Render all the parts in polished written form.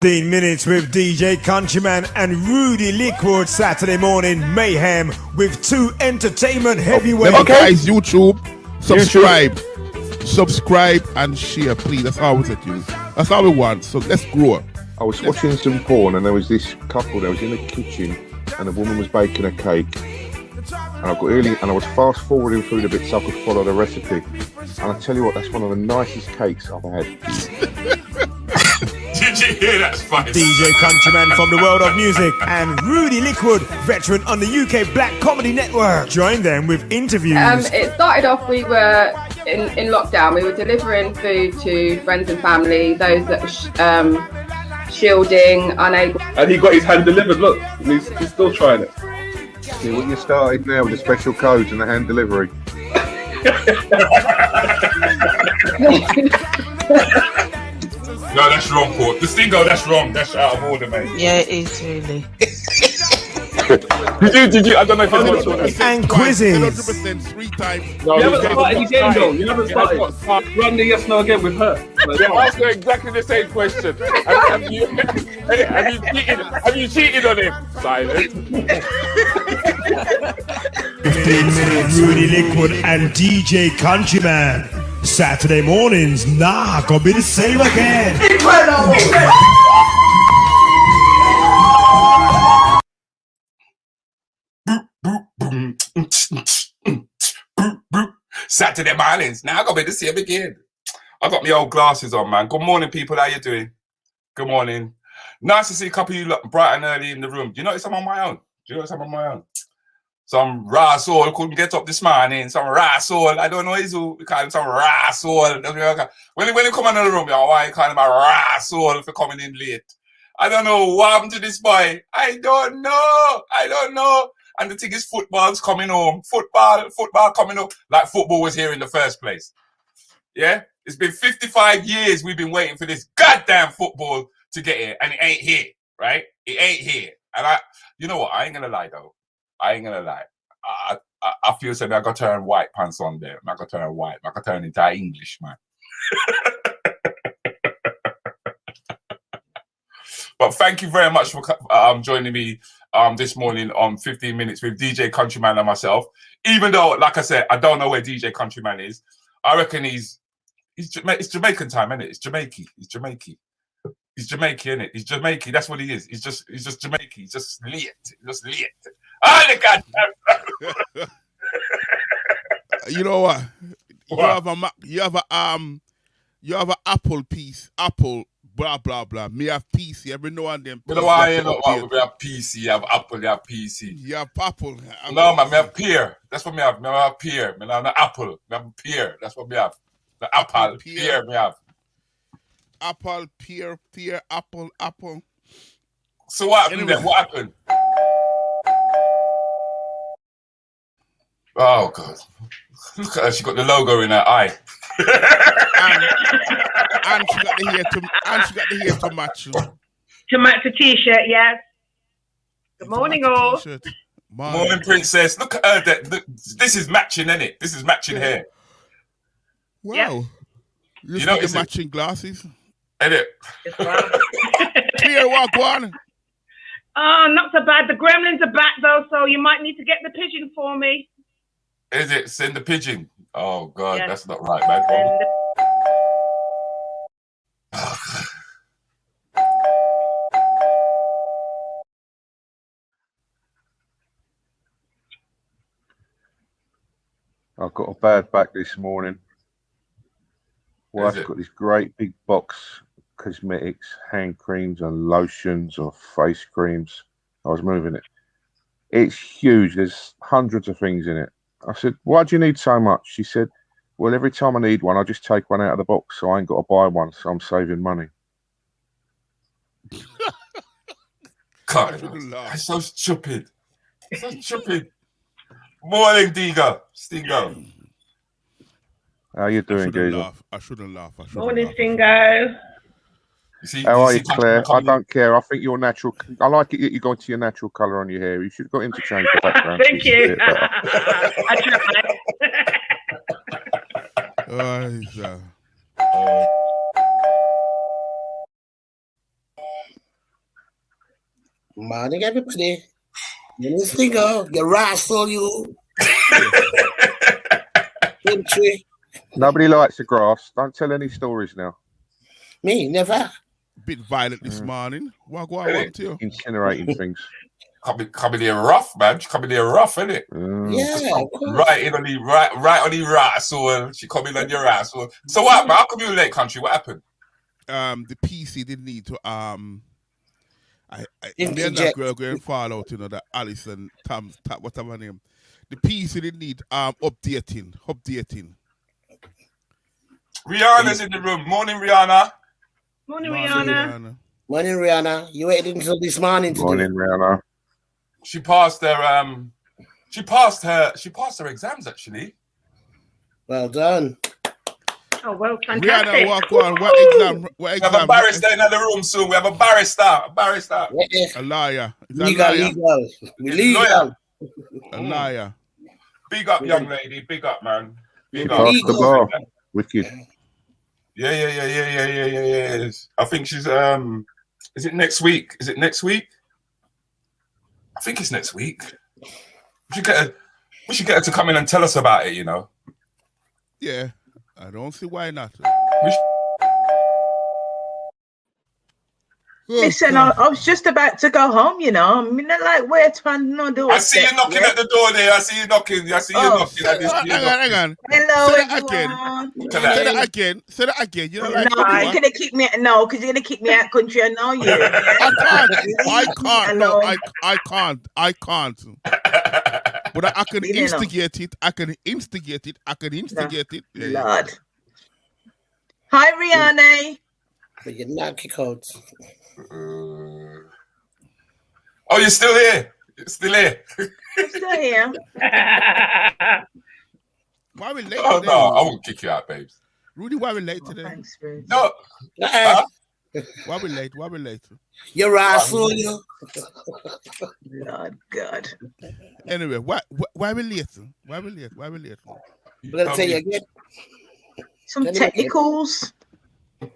15 minutes with DJ Countryman and Rudi Lickwood. Saturday morning mayhem with two entertainment heavyweights. Okay, guys, YouTube, subscribe and share, please. That's all we said to you. That's all we want. So let's grow up. I was watching some porn and there was this couple that was in the kitchen and the woman was baking a cake. And I got early and I was fast forwarding through the bit so I could follow the recipe. And I tell you what, that's one of the nicest cakes I've had. Did you hear that, Spice? DJ Countryman from the world of music and Rudi Lickwood, veteran on the UK Black Comedy Network. Join them with interviews. It started off, we were in lockdown. We were delivering food to friends and family, those that were shielding, unable. And he got his hand delivered, look, he's still trying it. See what you started now with the special codes and the hand delivery. No, that's wrong, Paul. The Stingo, that's wrong. That's out of order, mate. Yeah, it is really. Did you? I don't know if it's watched. And quizzes. 100% 3 times. No, you haven't started again, though. You haven't started. Run the yes, no again with her. Yeah, ask her exactly the same question. Have you cheated on him? Silence. 15 minutes, Rudi Lickwood and DJ Countryman. Saturday mornings, gonna be the same again. Saturday mornings, now gonna be the same again. I got my old glasses on, man. Good morning, people. How you doing? Good morning. Nice to see a couple of you look bright and early in the room. Do you notice I'm on my own? Some raw soul couldn't get up this morning. Some raw soul. I don't know who we call him some raw soul. When he come in the room, why you call him a raw soul for coming in late? I don't know what happened to this boy. I don't know. And the thing is, football's coming home. Football coming home. Like football was here in the first place. Yeah? It's been 55 years we've been waiting for this goddamn football to get here. And it ain't here, right? It ain't here. And you know what? I ain't gonna lie, though. I feel something. I got to turn white pants on there. I got to turn white. I got to turn into English, man. But thank you very much for joining me this morning on 15 minutes with DJ Countryman and myself. Even though, like I said, I don't know where DJ Countryman is. I reckon it's Jamaican time, isn't it? It's Jamaican. He's Jamaican, innit? He's Jamaican. That's what he is. He's just Jamaican. He's just late. Oh, the goddamn. You know what? You have a apple piece. Apple. Blah blah blah. Me have PC every now and then. You know why you know what? We have PC, you have Apple, you have PC. You have apple. No man, me have pear. That's what me have. Me have pear. Me have the apple. Me have pear. That's what me have. The apple, pear me have. Apple, pear, apple. So what happened then? What happened? Oh God. Look at her, she got the logo in her eye. and she got the hair to match. To match the t-shirt, yes. Good morning, all. Morning, princess. Look at her. This is matching, isn't it? This is matching hair. Wow. Yep. You know the matching glasses. Ain't it? Clear walk one. Oh, not so bad. The gremlins are back though, so you might need to get the pigeon for me. Is it? Send the pigeon. Oh God, yes. That's not right, man. I've got a bad back this morning. Wife's got this great big box of cosmetics, hand creams and lotions or face creams. I was moving it. It's huge. There's hundreds of things in it. I said, why do you need so much? She said, well, every time I need one, I just take one out of the box, so I ain't got to buy one, so I'm saving money. God, that's so stupid. Morning, Stingo. How you doing, geezer? I shouldn't laugh. Morning, Stingo. How are you, Claire? I don't care. I think your natural. I like it that you go into your natural colour on your hair. You should have got him to change the background. Thank you. I tried. Morning, everybody. My name is Stingo. You rascal, you. Country. Nobody likes the grass. Don't tell any stories now. Me, never. Bit violent this morning. What want to you? Incinerating things. Coming there rough, man. She coming there rough, isn't it? Yeah, of course. Right on the rascal. She coming on your rascal. So what, man? How come you late, country? What happened? The PC didn't need to me and that girl going fall out, you know, that Alice and Tom, whatever her name. The PC didn't need updating. Rihanna's in the room. Morning, Rihanna. Morning, Rihanna. Morning, Rihanna. You waited until this morning to Morning, do it. Rihanna. She passed her exams actually. Well done. Oh, well, Rihanna, fantastic. walk on. What exam? We have a barrister in the room soon. We have a barrister. A liar. Is that Legal, a liar? legal. We legal. A liar. Big up, young lady. Big up, man. Big up. Pass the bar. Wicked. Yeah. I think she's is it next week? I think it's next week. We should get her to come in and tell us about it, you know. Yeah. I don't see why not. Listen, I was just about to go home, you know. I mean, like, where trying to do it. I see you knocking at the door there. I see you knocking at this. Hang on. Hello, Say everyone. Say that again. You know, like, No, you're gonna kick me. No, because you're gonna kick me out country. I know you. I can't. Hello. No, I can't. But I can instigate it. I can instigate it. Yeah. Lord. Hi, Rihanna. But you're not kick out. Oh, you're still here. I'm still here. Why we late Oh today? no, I won't kick you out, babes. Rudy, why we late today? Thanks, Rudy. No. Why we late? You're rascal, you. Lord God. Anyway, why we late? I'm gonna tell you again. Some technicals. Some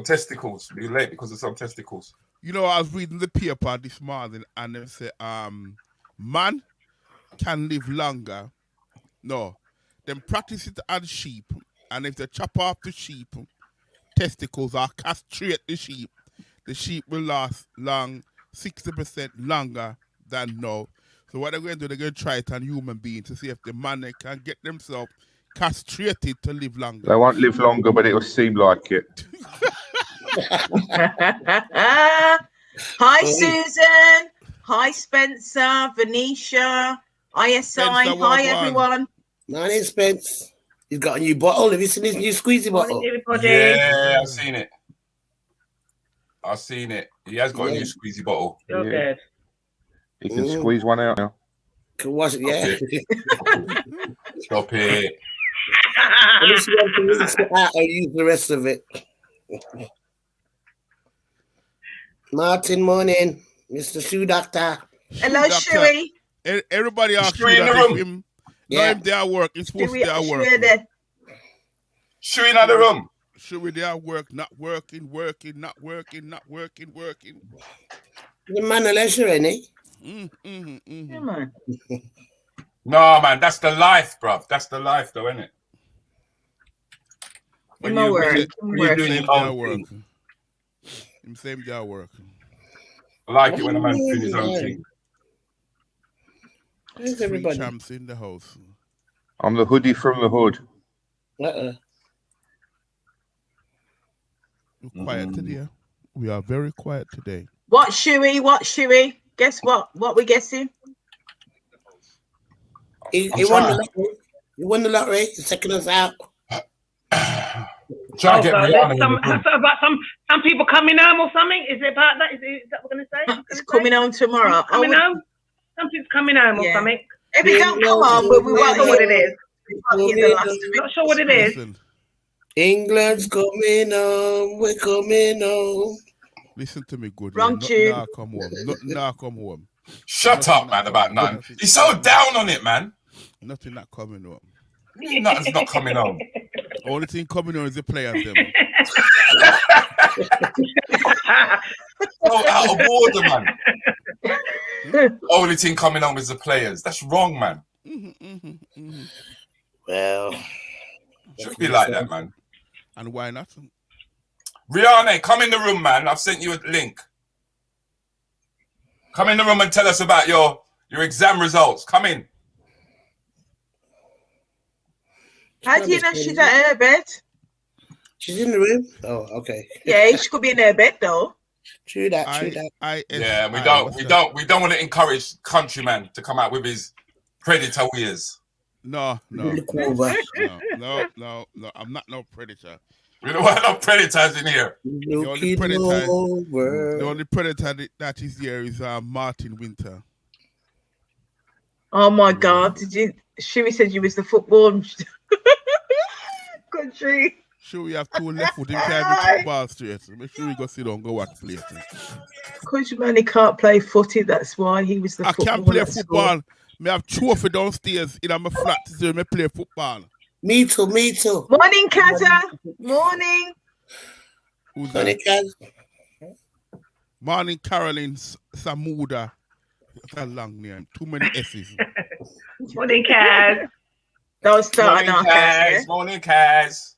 testicles. You're late because of some testicles. You know, I was reading the paper this morning and they say, man can live longer. No, them practice it on sheep, and if they chop off the sheep testicles or castrate the sheep will last 60% longer than now. So what they're going to do, they're going to try it on human beings to see if the man can get themselves castrated to live longer. They won't live longer, but it'll seem like it. Hi, Susan. Hi, Spencer, Venetia, ISI. Spencer, hi, everyone. My name's Spence. He's got a new bottle. Have you seen his new squeezy bottle? Yeah, I've seen it. He has got a new squeezy bottle. You're good. He can squeeze one out now. Can wash it, yeah. Stop it. Unless you want to rinse it out, I'll use the rest of it. Martin, morning. Mr. Shoe Doctor. Hello, Shuey. Everybody asks Shuey in the that room. him. Yeah. If they are work, it's supposed to be at work. Shuey in the room. Shuey they are work, not working. The man of leisure, ain't he? Yeah, man. No, man, that's the life, bruv. That's the life, though, isn't it? In my word. When you're doing your own thing. Him same day at work. I like it when a man's doing his own thing. Where's everybody? Champs in the house. I'm the hoodie from the hood. We're quiet today. We are very quiet today. What, Shuey? Guess what? What we guessing? He won the lottery. He won the lottery. He's taking us out. Try to get Rihanna. About some people coming home or something? Is it about that? Is that what we're going to say? It's coming home tomorrow. Coming home? Something's coming home or something. If it don't come on, but we won't know know what it is. Not sure what it is. Listen, England's coming home. We're coming home. listen to me good. Wrong tune. Now come home. Now come home. Shut up, man, about nothing. He's so down on it, man. Nothing not coming home. Nothing's not coming home. Only thing coming on is the players them. So out of order, man. Only thing coming home is the players. That's wrong, man. Well, Should be like that, man. And why not? Rihanna, come in the room, man. I've sent you a link. Come in the room and tell us about your exam results. Come in. How do you know she's at her bed? She's in the room. Oh, okay. Yeah, she could be in her bed though. True that. Yeah, we don't want to encourage Countryman to come out with his predator ears. No. I'm not no predator. We don't want no predators in here. The only predator that is here is Martin Winter. Oh my God! Did you? Shuri said you was the football country. Sure, we have two left foot. Him can't be football straight. So make sure we go sit down, go watch play. Countryman, he can't play footy. That's why he was the. I can't play football. Me have trophy downstairs in my flat to me play football. Me too. Morning, Kaza. Morning. Who's Morning, that? Morning, Caroline Samuda. That's a long name. Too many S's. Morning, Kaz. Don't start on Kaz. Morning, Kaz.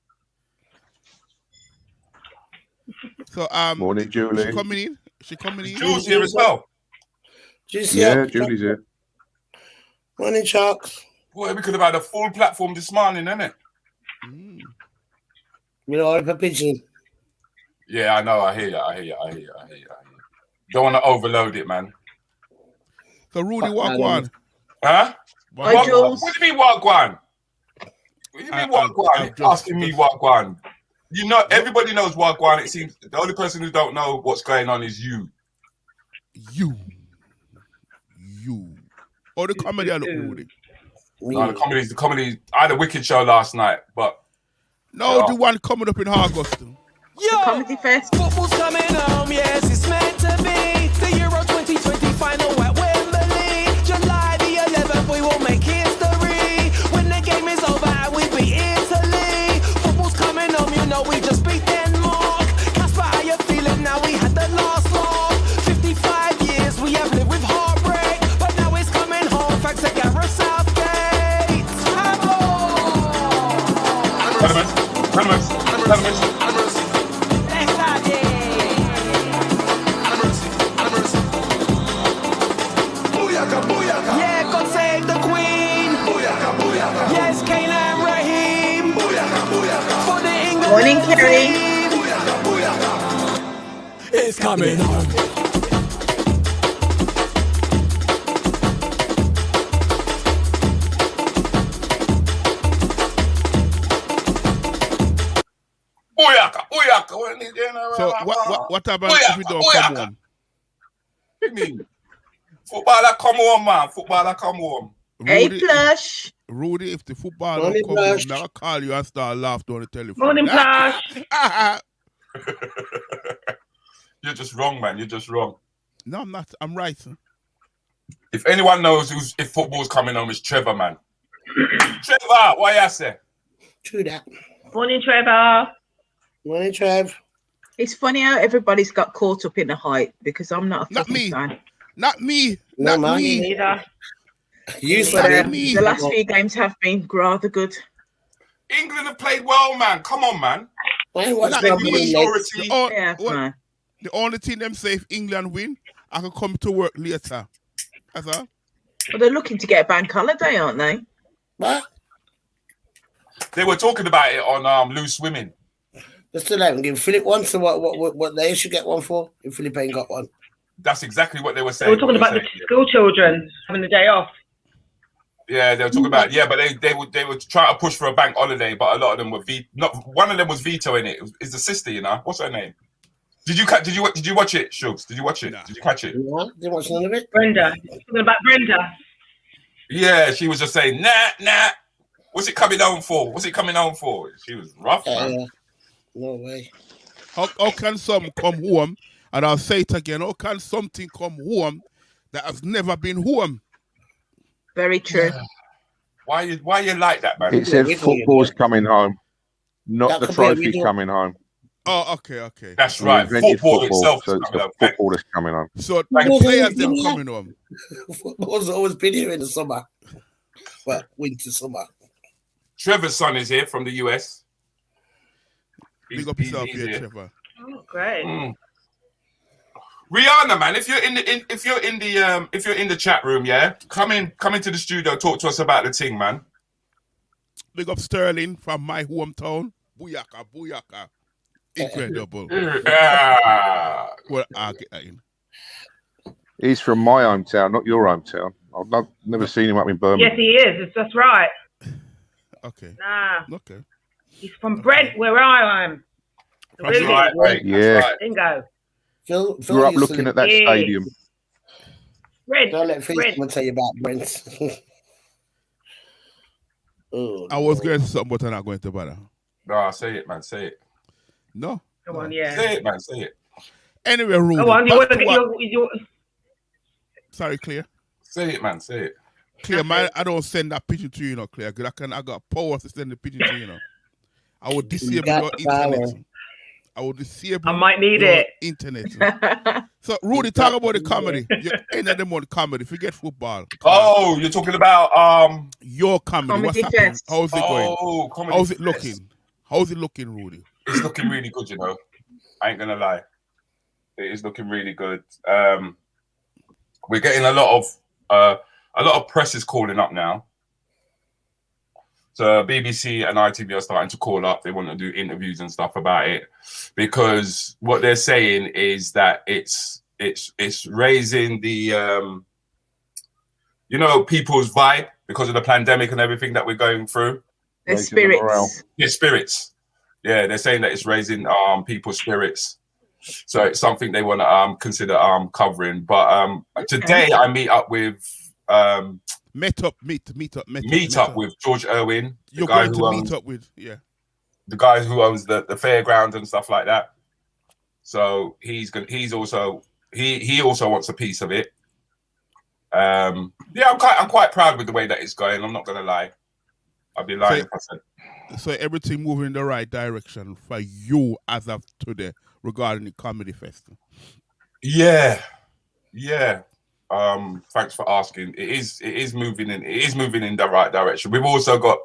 So morning, Julie. She coming in. Julie's here as well. Julie's here. Morning, Sharks. Boy, we could have had a full platform this morning, innit? You know, I'm a pigeon. Yeah, I know. I hear you. Don't want to overload it, man. So Rudi, walk one. Huh? Hi, Jules. What do you mean walk one? What do you mean walk one? Asking me walk one. You know, everybody knows walk one. It seems the only person who don't know what's going on is you. You. Or the comedy I look Rudi. No, the comedy. I had a wicked show last night, but the one coming up in August. The comedy fest. Football's coming home, yes, it's meant to be. The Euro 2020 final at Wembley. July the 11th, we will make history. When the game is over and we beat Italy. Football's coming home, you know we just beat Denmark. Casper, how you feeling now? We had the last laugh. 55 years, we have lived with heartbreak. But now it's coming home, thanks to Gareth Southgate. Yeah, God save the Queen. Yes, Kayla and Raheem. For the England Morning, Kerry. It's coming home. So what happens if we don't come home? What do you mean? Footballer come home, man. Footballer come home. Plush. Rudi, if the football don't come home, I'll call you and start laughing on the telephone. Morning, Plush. You're just wrong, man. You're just wrong. No, I'm not. I'm right. Sir. If anyone knows if football's coming home, it's Trevor, man. Trevor, what you say? True that. Morning, Trevor. Morning, Trev. It's funny how everybody's got caught up in the hype because I'm not a Not fucking me. fan. Not me. No, Not man. me. Neither. You But said the last few games have been rather good. England have played well, man. Come on, man. Not me. Maturity. Man. The only thing them say if England win, I can come to work later. That's all. Well, they're looking to get a bank holiday, aren't they? What? They were talking about it on Loose Women. They still haven't given Philip one, so what they should get one for if Philip ain't got one. That's exactly what they were They saying. were talking about the school children having the day off. Yeah, they were talking about but they were trying to push for a bank holiday, but a lot of them were one of them was vetoing it. It's the sister, you know. What's her name? Did you watch it, Shugs? Did you watch it? No. Did you catch it? No, didn't watch none of it. Brenda. Talking about Brenda. Yeah, she was just saying, nah. What's it coming home for? She was rough, man. No way. How can some come home, and I'll say it again, how can something come home that has never been home? Very true. Why you like that, man? It said football's coming home, not the trophy coming home. Oh, okay. That's We right. invented Football itself so is it's coming the up. football that's coming on. So the players them coming home. Football's always been here in the summer. Well, winter, summer. Trevor's son is here from the US. Big up yourself here, Trevor. Oh, great. Rihanna, man, if you're in the chat room, yeah, come into the studio, talk to us about the thing, man. Big up Sterling from my hometown. Booyaka. Incredible. Well, I'll get that in. He's from my hometown, not your hometown. I've never seen him up in Birmingham. Yes, he is. That's right. Okay. Nah. Okay. He's from Brent, where I am. That's right. Yeah. Bingo. Phil You're up looking at that stadium. Brent. Don't let Facebook tell you about Brent. I was going to something, but I'm not going to bother. No, say it, man. Say it. No. Come on, yeah. Say it, man. Say it. Anyway, Rudi. Go on. You want to get your... Sorry, Clear. Say it, man. Say it. Clear, man. I don't send that picture to you, Clear. Because I got power to send the picture to you, I will disable your internet. I will disable. I might need your it. Internet. So, Rudi, talk about the comedy. You're in at them on comedy. Forget football. Oh, you're talking about your comedy. What's happening? How's it going? Oh, comedy. How's it looking? How's it looking, Rudi? It's looking really good, you know. I ain't gonna lie. It is looking really good. We're getting a lot of press is calling up now. So BBC and ITV are starting to call up. They want to do interviews and stuff about it because what they're saying is that it's raising the people's vibe because of the pandemic and everything that we're going through. Their spirits. Yeah, spirits. Yeah, they're saying that it's raising people's spirits. So it's something they want to consider covering. But today I meet up with meet up with George Irwin. You're going to meet up with the guy who owns the fairgrounds and stuff like that. So he also wants a piece of it. I'm quite proud with the way that it's going. I'm not gonna lie. I'd be lying if I said. So everything moving in the right direction for you as of today regarding the comedy festival. Yeah. Thanks for asking. It is moving in the right direction. We've also got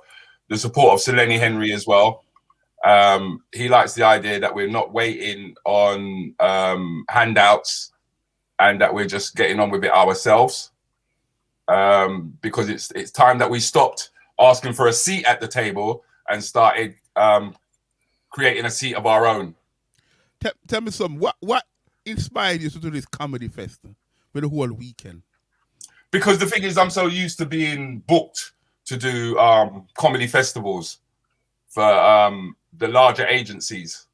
the support of Selene Henry as well. He likes the idea that we're not waiting on handouts and that we're just getting on with it ourselves. Because it's time that we stopped asking for a seat at the table and started creating a seat of our own. Tell me something. What inspired you to do this comedy festival for the whole weekend? Because the thing is, I'm so used to being booked to do comedy festivals for the larger agencies.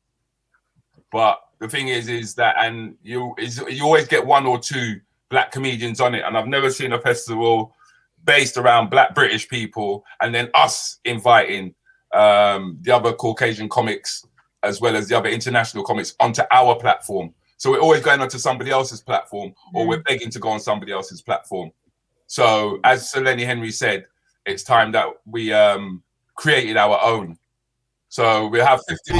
But the thing is that, and you always get one or two black comedians on it, and I've never seen a festival based around black British people and then us inviting the other Caucasian comics as well as the other international comics onto our platform. So we're always going onto somebody else's platform, or we're begging to go on somebody else's platform. So as Selene Henry said, it's time that we created our own. So we have 50.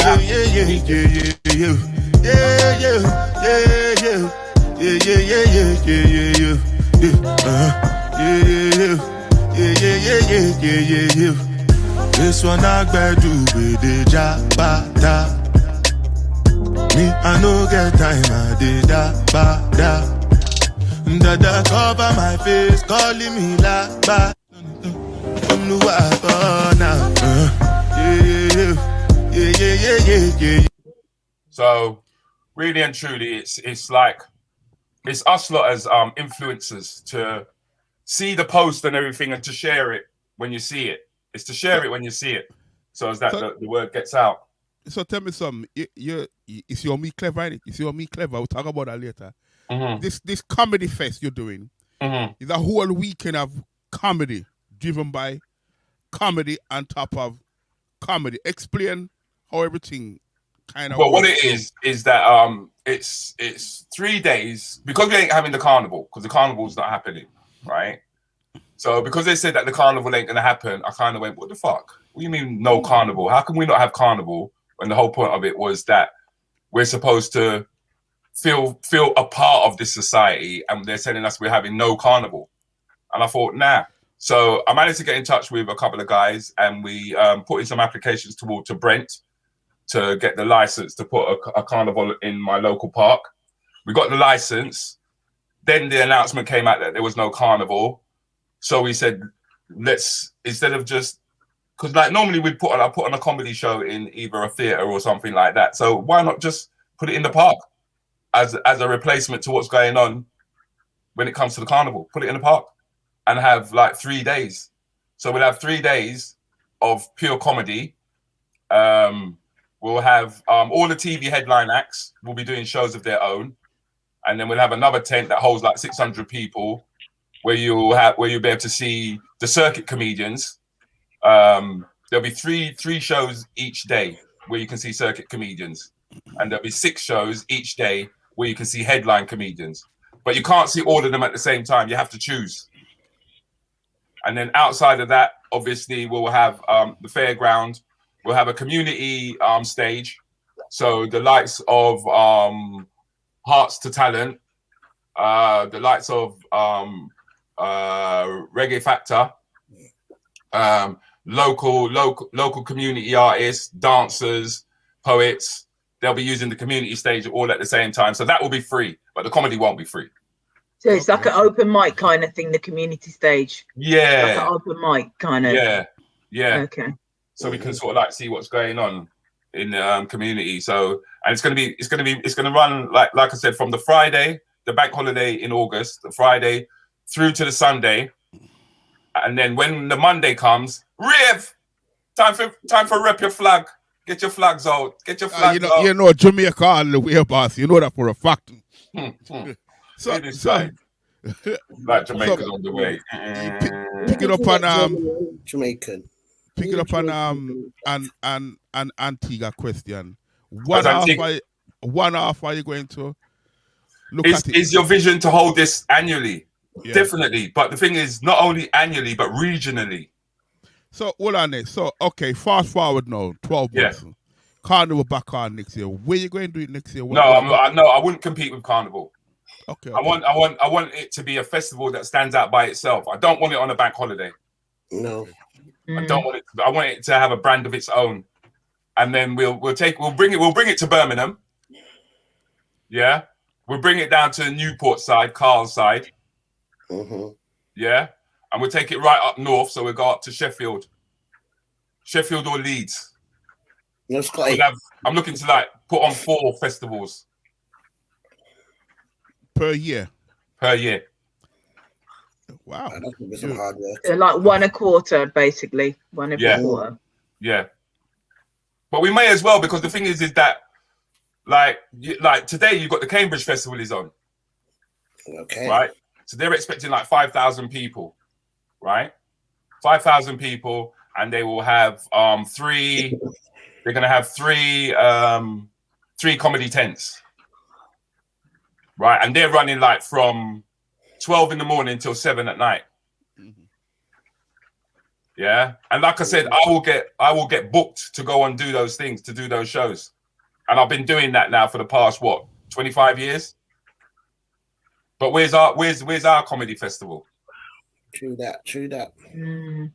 This one I do with the jabata. Me, I no get time, I did da. Dada cover my face, calling me like ba. From the water now. Yeah. So really and truly, it's like it's us lot as influencers to see the post and everything and to share it when you see it. It's to share it when you see it, so as that the word gets out. So tell me something. Is your me clever? Ain't it? Is your me clever? We'll talk about that later. Mm-hmm. This comedy fest you're doing is a whole weekend of comedy driven by comedy on top of comedy. Explain how everything kind of. Well, what it is that it's 3 days because we ain't having the carnival because the carnival's not happening, right? So because they said that the carnival ain't gonna happen, I kind of went, what the fuck? What do you mean no carnival? How can we not have carnival when the whole point of it was that we're supposed to feel a part of this society, and they're telling us we're having no carnival. And I thought, nah. So I managed to get in touch with a couple of guys, and we put in some applications to Brent to get the license to put a carnival in my local park. We got the license. Then the announcement came out that there was no carnival. So we said, let's, instead of just, because like normally we'd put on a comedy show in either a theatre or something like that. So why not just put it in the park as a replacement to what's going on when it comes to the carnival? Put it in the park and have like 3 days. So we'll have 3 days of pure comedy. We'll have all the TV headline acts will be doing shows of their own. And then we'll have another tent that holds like 600 people where you'll be able to see the circuit comedians. There'll be three shows each day where you can see circuit comedians. And there'll be 6 shows each day where you can see headline comedians. But you can't see all of them at the same time. You have to choose. And then outside of that, obviously, we'll have the fairground. We'll have a community stage. So the likes of Hearts to Talent, the likes of Reggae Factor, local community artists, dancers, poets. They'll be using the community stage all at the same time. So that will be free, but the comedy won't be free. So it's like an open mic kind of thing, the community stage. Yeah. Like an open mic kind of. Yeah. Okay. So we can sort of like see what's going on in the community. So, and it's going to run like I said, from the Friday, the bank holiday in August, the Friday through to the Sunday. And then when the Monday comes, Rev, time for rep your flag. Get your flags out. Get your flags out. You know, Jamaica all the way, boss. You know that for a fact. So like Jamaica's on the way. Pick it up on Jamaican. Pick it up on an Antigua question. One half are you going to look at it? Is your vision to hold this annually? Yeah. Definitely. But the thing is, not only annually, but regionally. So, hold on there. So, okay, fast forward now, 12 months. Yeah. Carnival back on next year. Where you going to do it next year? I wouldn't compete with Carnival. Okay. I want it to be a festival that stands out by itself. I don't want it on a bank holiday. No. I don't want it. I want it to have a brand of its own, and then we'll bring it to Birmingham. Yeah, we'll bring it down to Newport side, Carl's side. Mm-hmm. Yeah, and we'll take it right up north. So we'll go up to Sheffield or Leeds. No, Scotty. Oh, I'm looking to like put on 4 festivals per year. Wow, that's gonna be some hard work. So like one a quarter, basically. One every quarter. Yeah. But we may as well, because the thing is that like today you've got the Cambridge Festival is on. Okay. Right? So they're expecting like 5,000 people, right? 5,000 people, and they will have 3. They're gonna have 3 comedy tents. Right? And they're running like from 12 in the morning till 7 at night. Mm-hmm. Yeah. And like I said, I will get booked to go and do those things, to do those shows. And I've been doing that now for the past 25 years. But where's our comedy festival? True that. Mm.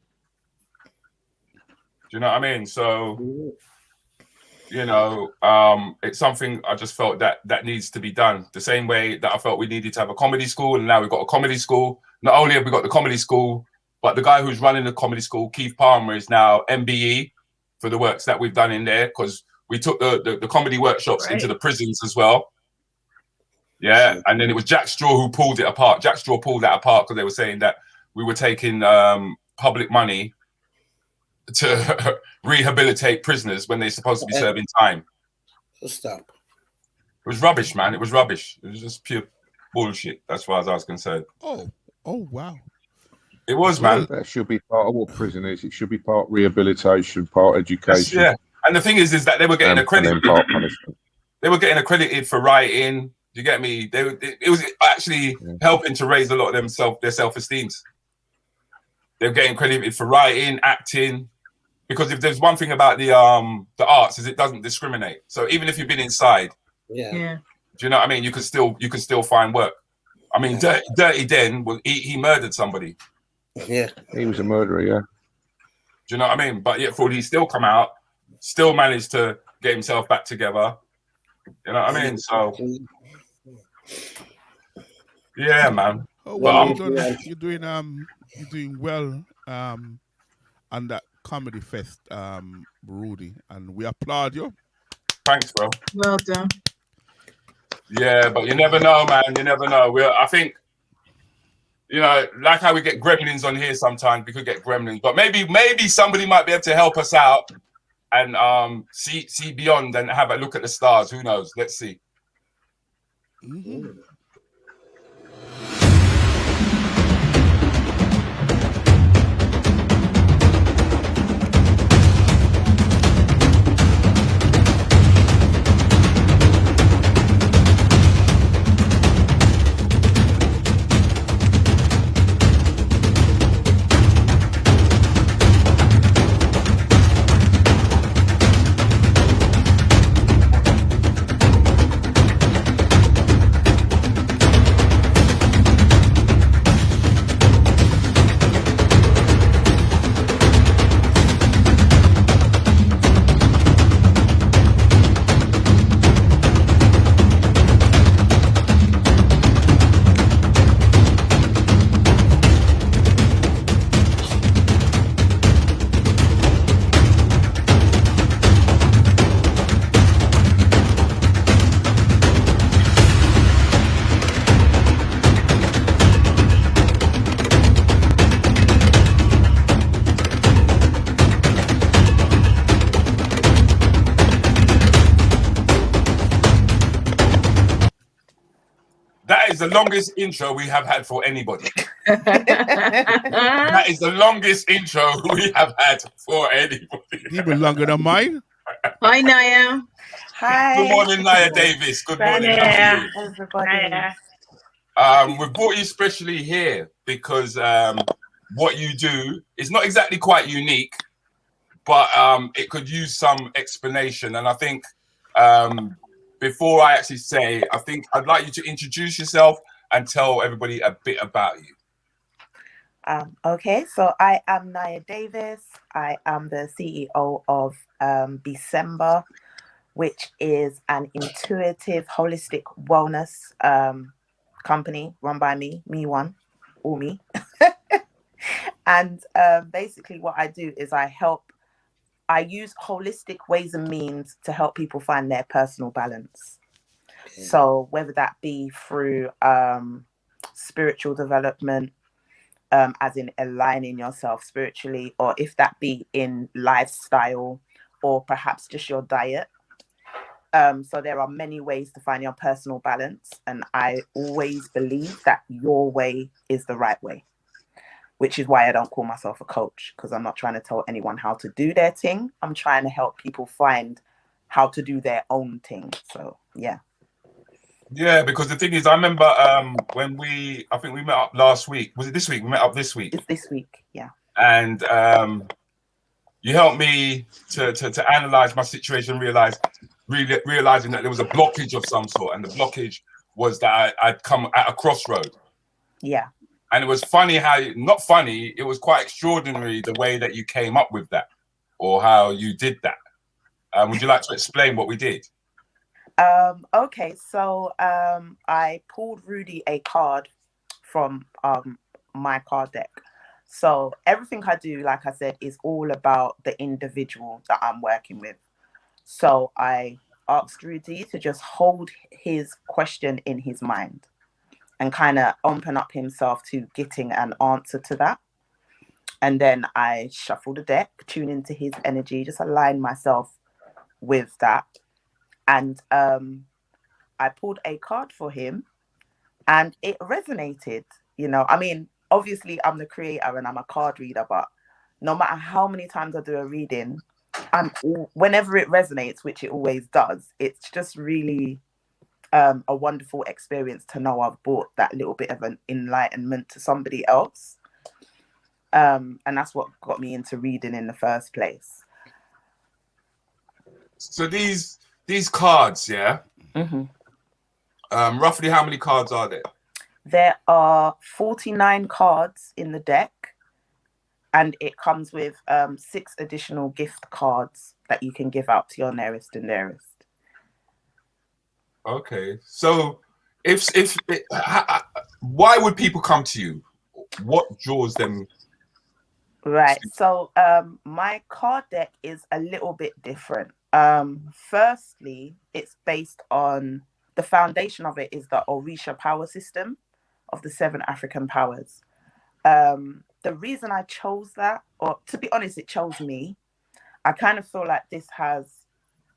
Do you know what I mean? So it's something I just felt that needs to be done. The same way that I felt we needed to have a comedy school, and now we've got a comedy school. Not only have we got the comedy school, but the guy who's running the comedy school, Keith Palmer, is now MBE for the works that we've done in there, because we took the comedy workshops into the prisons as well. Yeah, and then it was Jack Straw who pulled it apart. Jack Straw pulled that apart because they were saying that we were taking public money to rehabilitate prisoners when they're supposed to be serving time. Stop. It was rubbish, man. It was rubbish. It was just pure bullshit, as far as I was concerned. Oh wow. It was, man. That should be part of what prison is. It should be part rehabilitation, part education. Yeah. And the thing is that they were getting accredited. And then part punishment. They were getting accredited for writing. You get me? It was actually helping to raise a lot of their self-esteems. They're getting credited for writing, acting, because if there's one thing about the arts is it doesn't discriminate. So even if you've been inside, Yeah. Do you know what I mean? You can still find work. I mean, Dirty Den he murdered somebody. Yeah, he was a murderer. Yeah. Do you know what I mean? But yet, for he still come out, still managed to get himself back together. You know what I mean? So, yeah, man. Oh well, you're doing well on that comedy fest, Rudi, and we applaud you. Thanks, bro. Well done. Yeah, but you never know, man. You never know. I think, you know, like how we get gremlins on here sometimes, we could get gremlins. But maybe somebody might be able to help us out and see beyond and have a look at the stars. Who knows? Let's see. Mm-hmm. That is the longest intro we have had for anybody. That is the longest intro we have had for anybody. Even longer than mine. Hi, Naya. Hi. Good morning, Naya Davis. Good morning. Naya. Everybody. We've brought you specially here because what you do is not exactly quite unique, but it could use some explanation. And I think before I actually say, I think I'd like you to introduce yourself and tell everybody a bit about you. Okay, so I am Naya Davis. I am the CEO of December, which is an intuitive, holistic wellness company run by me, all me. And basically what I do is I use holistic ways and means to help people find their personal balance. Okay. So whether that be through spiritual development, as in aligning yourself spiritually, or if that be in lifestyle or perhaps just your diet. So there are many ways to find your personal balance. And I always believe that your way is the right way, which is why I don't call myself a coach, because I'm not trying to tell anyone how to do their thing. I'm trying to help people find how to do their own thing. So, yeah. Yeah, because the thing is, I remember when I think we met up last week. Was it this week? We met up this week. It's this week, yeah. And you helped me to analyze my situation, realizing that there was a blockage of some sort. And the blockage was that I'd come at a crossroad. Yeah. And it was funny not funny, it was quite extraordinary the way that you came up with that or how you did that. Would you like to explain what we did? Okay, so I pulled Rudi a card from my card deck. So everything I do, like I said, is all about the individual that I'm working with. So I asked Rudi to just hold his question in his mind and kind of open up himself to getting an answer to that. And then I shuffle the deck, tune into his energy, just align myself with that. And I pulled a card for him and it resonated, you know. I mean, obviously I'm the creator and I'm a card reader, but no matter how many times I do a reading, whenever it resonates, which it always does, it's just really a wonderful experience to know I've brought that little bit of an enlightenment to somebody else. And that's what got me into reading in the first place. So these cards, yeah, Roughly how many cards are there? There are 49 cards in the deck, and it comes with 6 additional gift cards that you can give out to your nearest and dearest. Okay, so why would people come to you? What draws them? Right. So my card deck is a little bit different. Firstly, it's based on the foundation of it is the Orisha power system of the 7 African powers. The reason I chose that, or to be honest, it chose me. I kind of feel like this has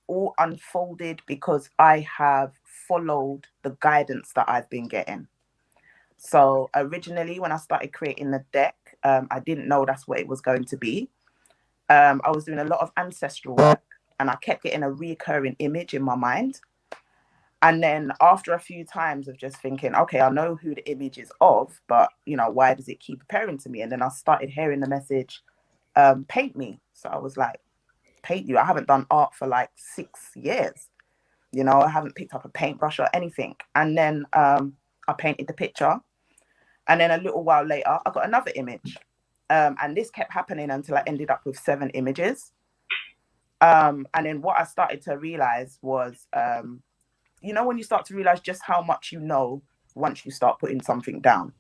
all unfolded because I have followed the guidance that I've been getting. So originally, when I started creating the deck, I didn't know that's what it was going to be. I was doing a lot of ancestral work, and I kept getting a recurring image in my mind. And then after a few times of just thinking, okay, I know who the image is of, but, you know, why does it keep appearing to me? And then I started hearing the message, paint me. So I was like, paint you? I haven't done art for like 6 years. You know, I haven't picked up a paintbrush or anything. And then I painted the picture. And then a little while later, I got another image. And this kept happening until I ended up with 7 images. And then what I started to realize was, you know, when you start to realize just how much you know once you start putting something down,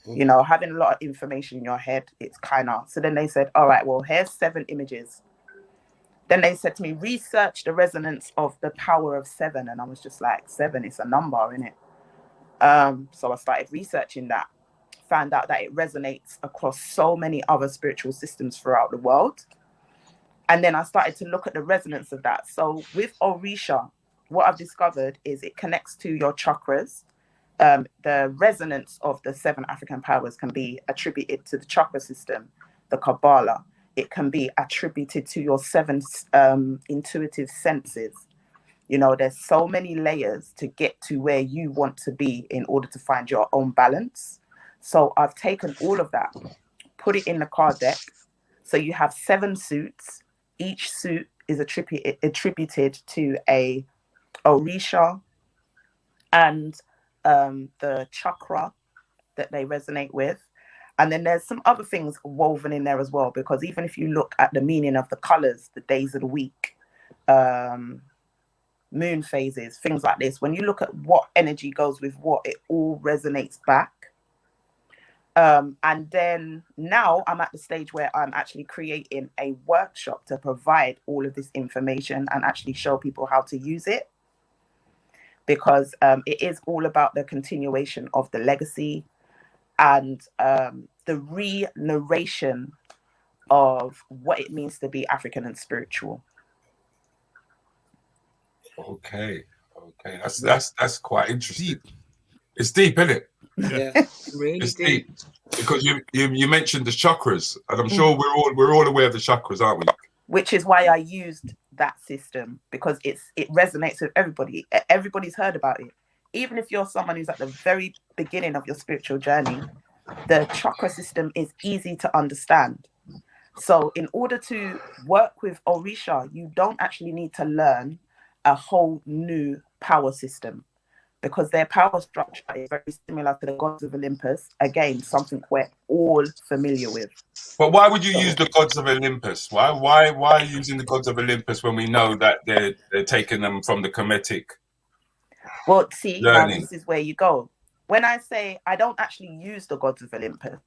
you know, having a lot of information in your head, it's kind of, so then they said, all right, well, here's 7 images. Then they said to me, research the resonance of the power of 7. And I was just like, 7 is a number, innit? So I started researching that, found out that it resonates across so many other spiritual systems throughout the world. And then I started to look at the resonance of that. So with Orisha, what I've discovered is it connects to your chakras. The resonance of the 7 African powers can be attributed to the chakra system, the Kabbalah. It can be attributed to your 7 intuitive senses. You know, there's so many layers to get to where you want to be in order to find your own balance. So I've taken all of that, put it in the card deck. So you have 7 suits. Each suit is attributed to a Orisha and the chakra that they resonate with. And then there's some other things woven in there as well, because even if you look at the meaning of the colors, the days of the week, moon phases, things like this, when you look at what energy goes with what, it all resonates back. And then now I'm at the stage where I'm actually creating a workshop to provide all of this information and actually show people how to use it. Because it is all about the continuation of the legacy and the re-narration of what it means to be African and spiritual. Okay, that's quite interesting. Deep. It's deep, isn't it? Yeah, really it's deep. Because you mentioned the chakras, and I'm sure we're all aware of the chakras, aren't we? Which is why I used that system, because it resonates with everybody. Everybody's heard about it. Even if you're someone who's at the very beginning of your spiritual journey, the chakra system is easy to understand. So in order to work with Orisha, you don't actually need to learn a whole new power system, because their power structure is very similar to the gods of Olympus. Again, something we're all familiar with. But why would you use the gods of Olympus? Why using the gods of Olympus when we know that they're taking them from the Kemetic? Well, see, learning. Now this is where you go. When I say I don't actually use the gods of Olympus,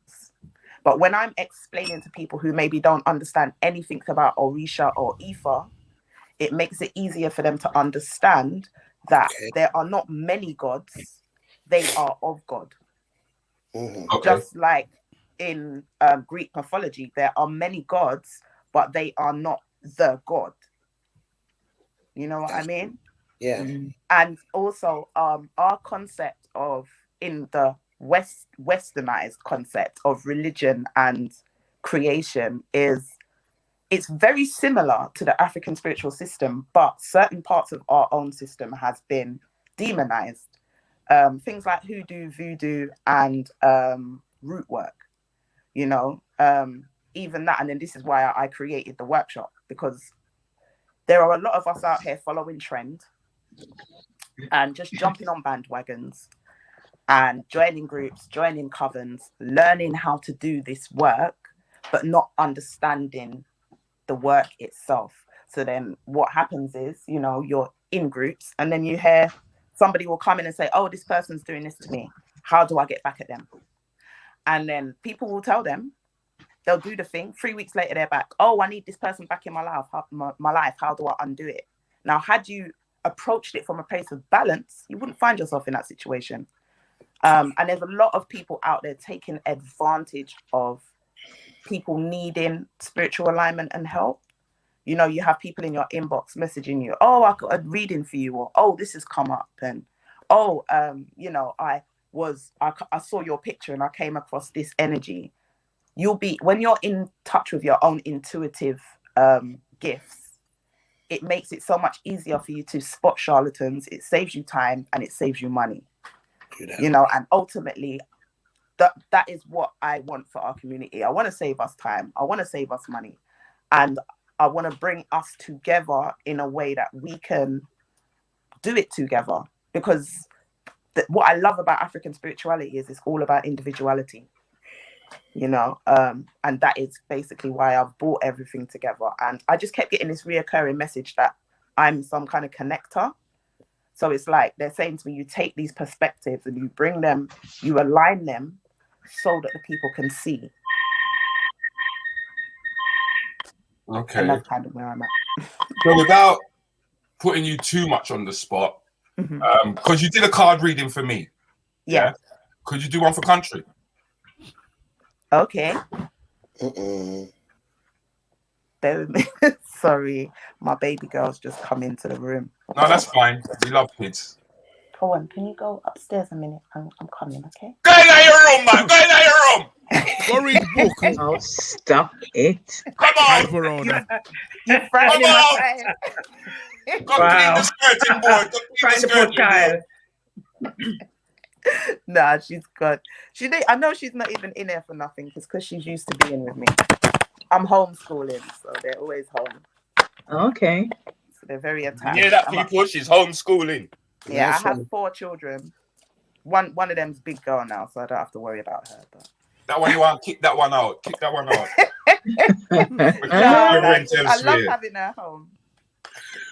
but when I'm explaining to people who maybe don't understand anything about Orisha or Ifa, it makes it easier for them to understand that there are not many gods, they are of God. Okay. Just like in Greek mythology, there are many gods, but they are not the god. You know what I mean? Yeah. And also our concept of, in the westernized concept of religion and creation, it's very similar to the African spiritual system, but certain parts of our own system has been demonized. Things like hoodoo, voodoo, and root work, you know, even that. And then this is why I created the workshop, because there are a lot of us out here following trend. and just jumping on bandwagons and joining groups, joining covens, learning how to do this work, but not understanding the work itself. So then what happens is, you know, you're in groups and then you hear somebody will come in and say, oh, this person's doing this to me. How do I get back at them? And then people will tell them, they'll do the thing. 3 weeks later, they're back. Oh, I need this person back in my life. How do I undo it? Now, had you approached it from a place of balance, you wouldn't find yourself in that situation. And there's a lot of people out there taking advantage of people needing spiritual alignment and help. You know, you have people in your inbox messaging you, oh, I got a reading for you, or oh, this has come up, and oh, you know, I saw your picture and I came across this energy. When you're in touch with your own intuitive gifts, it makes it so much easier for you to spot charlatans. It saves you time and it saves you money. You know, and ultimately that is what I want for our community. I want to save us time. I want to save us money. And I want to bring us together in a way that we can do it together. Because what I love about African spirituality is it's all about individuality, you know, and that is basically why I've brought everything together. And I just kept getting this reoccurring message that I'm some kind of connector. So it's like they're saying to me, you take these perspectives and you bring them, you align them so that the people can see. Okay. And that's kind of where I'm at. So without putting you too much on the spot, because you did a card reading for me. Yeah. Could you do one for country? Okay. Sorry, my baby girl's just come into the room. No, that's fine. We love kids. Go on, can you go upstairs a minute? I'm coming, okay? Go in your room, man. Go in your room. Go read book. Oh, stop it. Come on. Verona. You're frightening my child. Go clean the skirting board. Go clean the skirting board. Nah, she's good. I know she's not even in there for nothing because she's used to being with me. I'm homeschooling, so they're always home. Okay. So they're very attached. Yeah, that people, she's homeschooling. Yeah, I have 4 children. One of them's big girl now, so I don't have to worry about her. But that one you want, kick that one out. Kick that one out. I love having her home.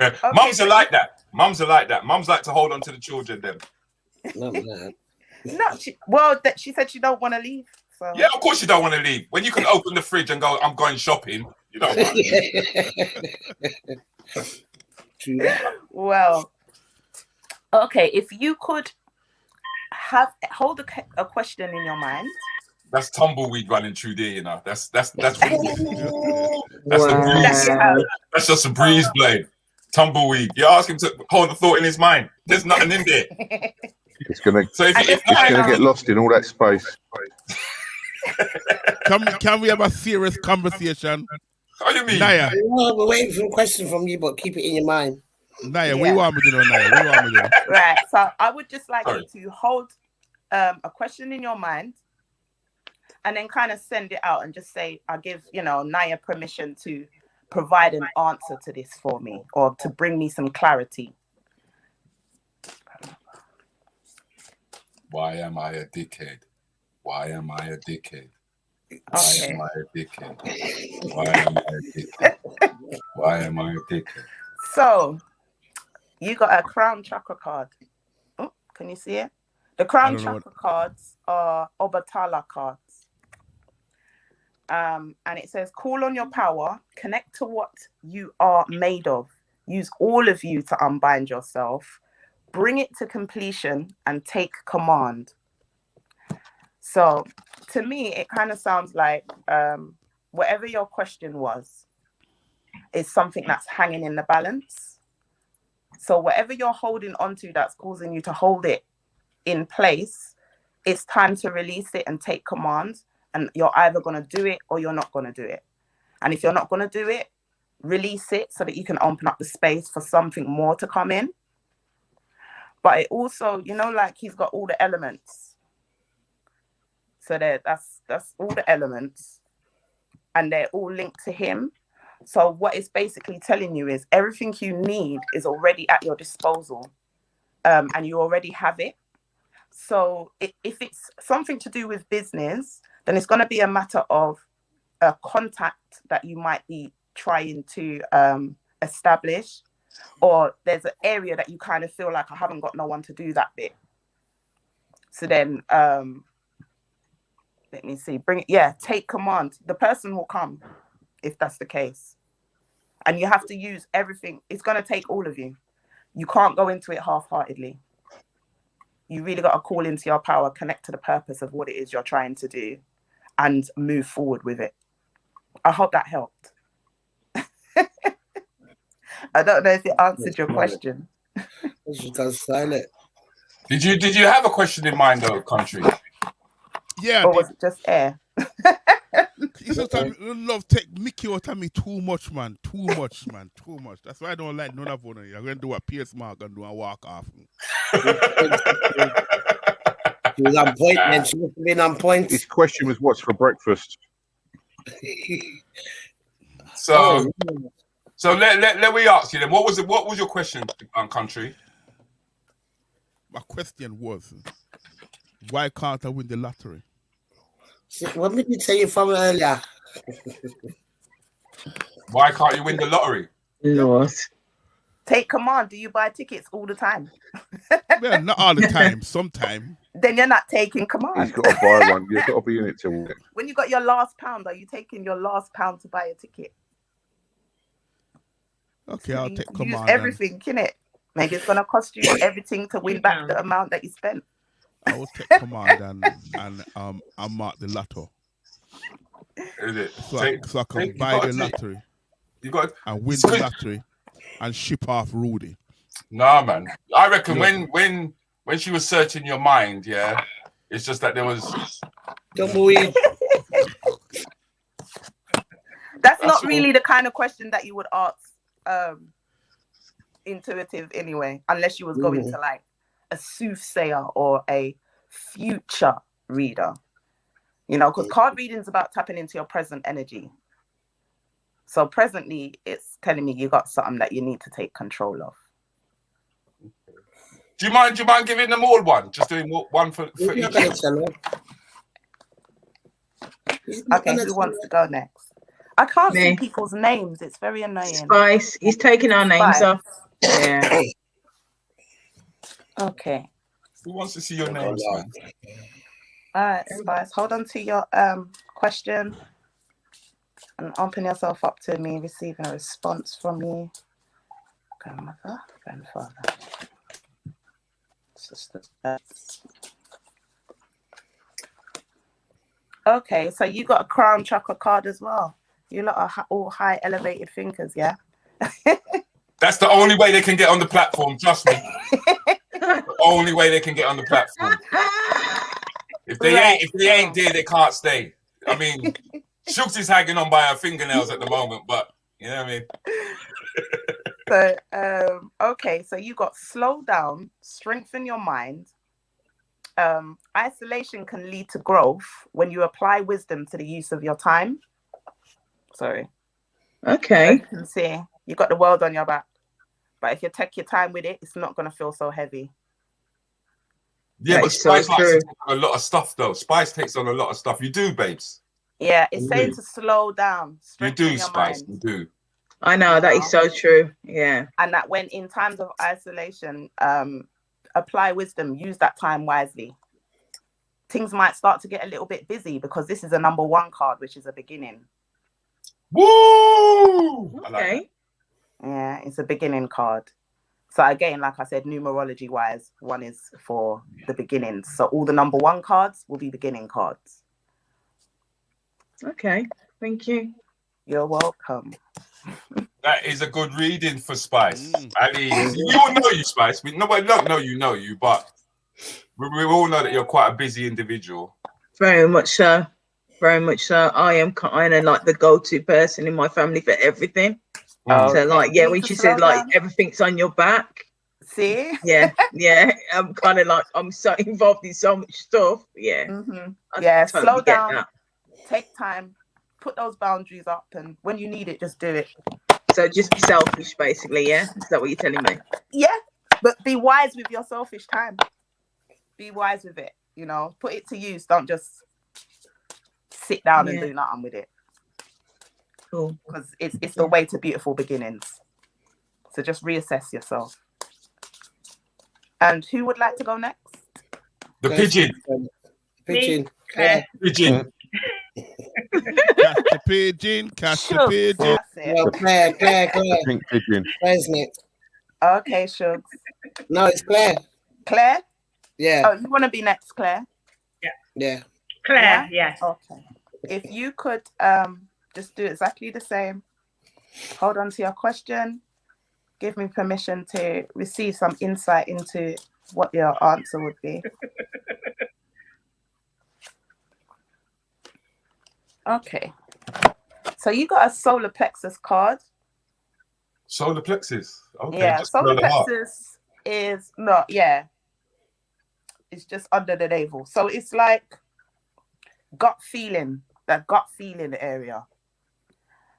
Okay, mums are like that. Mums are like that. Mums like to hold on to the children then. Not that. No, she said she don't want to leave. So. Yeah, of course you don't want to leave. When you can open the fridge and go, I'm going shopping, you don't want to. Well, okay, if you could hold a question in your mind. That's tumbleweed running through there, you know. That's that's Wow. the breeze. That's just a breeze blade. Tumbleweed. You ask him to hold the thought in his mind. There's nothing in there. It's gonna get lost in all that space. Can we have a serious conversation? What do you mean? Naya. No, we're waiting for a question from you, but keep it in your mind. Naya, what you want me to do, Naya? What you want me to do? Right. So I would just like you to hold a question in your mind and then kind of send it out and just say, I give, Naya permission to provide an answer to this for me or to bring me some clarity. Why am I a dickhead? Why am I a dickhead? Why am I a dickhead? Why am I a dickhead? Why am I a dickhead? So, you got a crown chakra card. Oh, can you see it? The crown chakra cards are Obatala cards. And it says, call on your power, connect to what you are made of. Use all of you to unbind yourself. Bring it to completion and take command. So to me, it kind of sounds like whatever your question was is something that's hanging in the balance. So whatever you're holding onto that's causing you to hold it in place, it's time to release it and take command. And you're either going to do it or you're not going to do it. And if you're not going to do it, release it so that you can open up the space for something more to come in. But it also, like he's got all the elements. So that's all the elements. And they're all linked to him. So what it's basically telling you is everything you need is already at your disposal. and you already have it. So if it's something to do with business, then it's going to be a matter of a contact that you might be trying to establish, or there's an area that you kind of feel like I haven't got no one to do that bit. So then, let me see, take command. The person will come if that's the case. And you have to use everything. It's going to take all of you. You can't go into it half-heartedly. You really got to call into your power, connect to the purpose of what it is you're trying to do, and move forward with it. I hope that helped. I don't know if it answered your question. She got silent. Did you have a question in mind though, country? Yeah. Or was it just air? You sometimes love take Mickey out of me too much, man. Too much. That's why I don't like none of one of you. I'm gonna do what Pierce Mark gonna do and walk off. She was on point, man. She must have been on point. His question was, "What's for breakfast?" So let me ask you then. What was your question, country? My question was, why can't I win the lottery? What did you tell you from earlier? Why can't you win the lottery? Lord. Take command. Do you buy tickets all the time? Well, not all the time. Sometime. Then you're not taking command. He's got to buy one. You've got to be in it to win it. When you got your last pound, are you taking your last pound to buy a ticket? Okay, I'll take command. Use everything, innit? Maybe it's gonna cost you everything to win back the amount that you spent. I will take command and I'll mark the lotto. Is it? So I can buy the lottery. You got and win the lottery and ship off Rudi. Nah, man. I reckon when she was searching your mind, yeah, it's just that there was. That's not really the kind of question that you would ask intuitive anyway, unless you was going to like a soothsayer or a future reader, you know, because card reading is about tapping into your present energy. So presently it's telling me you got something that you need to take control of. Do you mind giving them all one? Just doing one for each. Okay, who wants to go next? I can't see people's names. It's very annoying. Spice. He's taking our names off. Yeah. Okay. Who wants to see your names, man? All right, Spice. Hold on to your question and open yourself up to me receiving a response from you. Grandmother, grandfather, sisters. Okay, so you got a crown chakra card as well. You lot are all high elevated thinkers, yeah? That's the only way they can get on the platform, trust me. The only way they can get on the platform. If they ain't there, they can't stay. I mean, Shugs is hanging on by her fingernails at the moment, but you know what I mean? So okay, so you got slow down, strengthen your mind. Isolation can lead to growth when you apply wisdom to the use of your time. Sorry. Okay. You can see you got the world on your back, but if you take your time with it, it's not going to feel so heavy. Yeah, but Spice likes to take on a lot of stuff, though. Spice takes on a lot of stuff. You do, babes. Yeah, it's saying to slow down. You do, Spice. You do. I know, that is so true. Yeah. And that when in times of isolation, apply wisdom, use that time wisely. Things might start to get a little bit busy because this is a number 1 card, which is a beginning. Woo! Okay. Yeah, it's a beginning card. So again, like I said, numerology wise, 1 is for the beginnings. So all the number 1 cards will be beginning cards. Okay, thank you. You're welcome. That is a good reading for Spice. I mean, we all know you, Spice. Nobody don't know you, but we all know that you're quite a busy individual. Very much so. Very much so. I am kind of like the go-to person in my family for everything. So like, yeah, when she said like everything's on your back. See? Yeah. I'm kind of like, I'm so involved in so much stuff. Yeah. Yeah, totally slow get down. that. Take time. Put those boundaries up, and when you need it, just do it. So just be selfish, basically, yeah? Is that what you're telling me? Yeah. But be wise with your selfish time. Be wise with it. You know, put it to use. Don't just sit down and do nothing with it. Cool. Because it's the way to beautiful beginnings. So just reassess yourself. And who would like to go next? The pigeon. Pigeon. Pigeon. Catch the pigeon. Catch the pigeon. No, Claire. Pink pigeon. Claire's next. Okay, Shugs. No, it's Claire. Claire? Yeah. Oh, you want to be next, Claire? Yeah. Claire, yes. Okay. If you could just do exactly the same. Hold on to your question. Give me permission to receive some insight into what your answer would be. Okay. So you got a solar plexus card. Solar plexus. Okay. Yeah, just solar below the heart. plexus is not, it's just under the navel. So it's like gut feeling, that gut feeling area.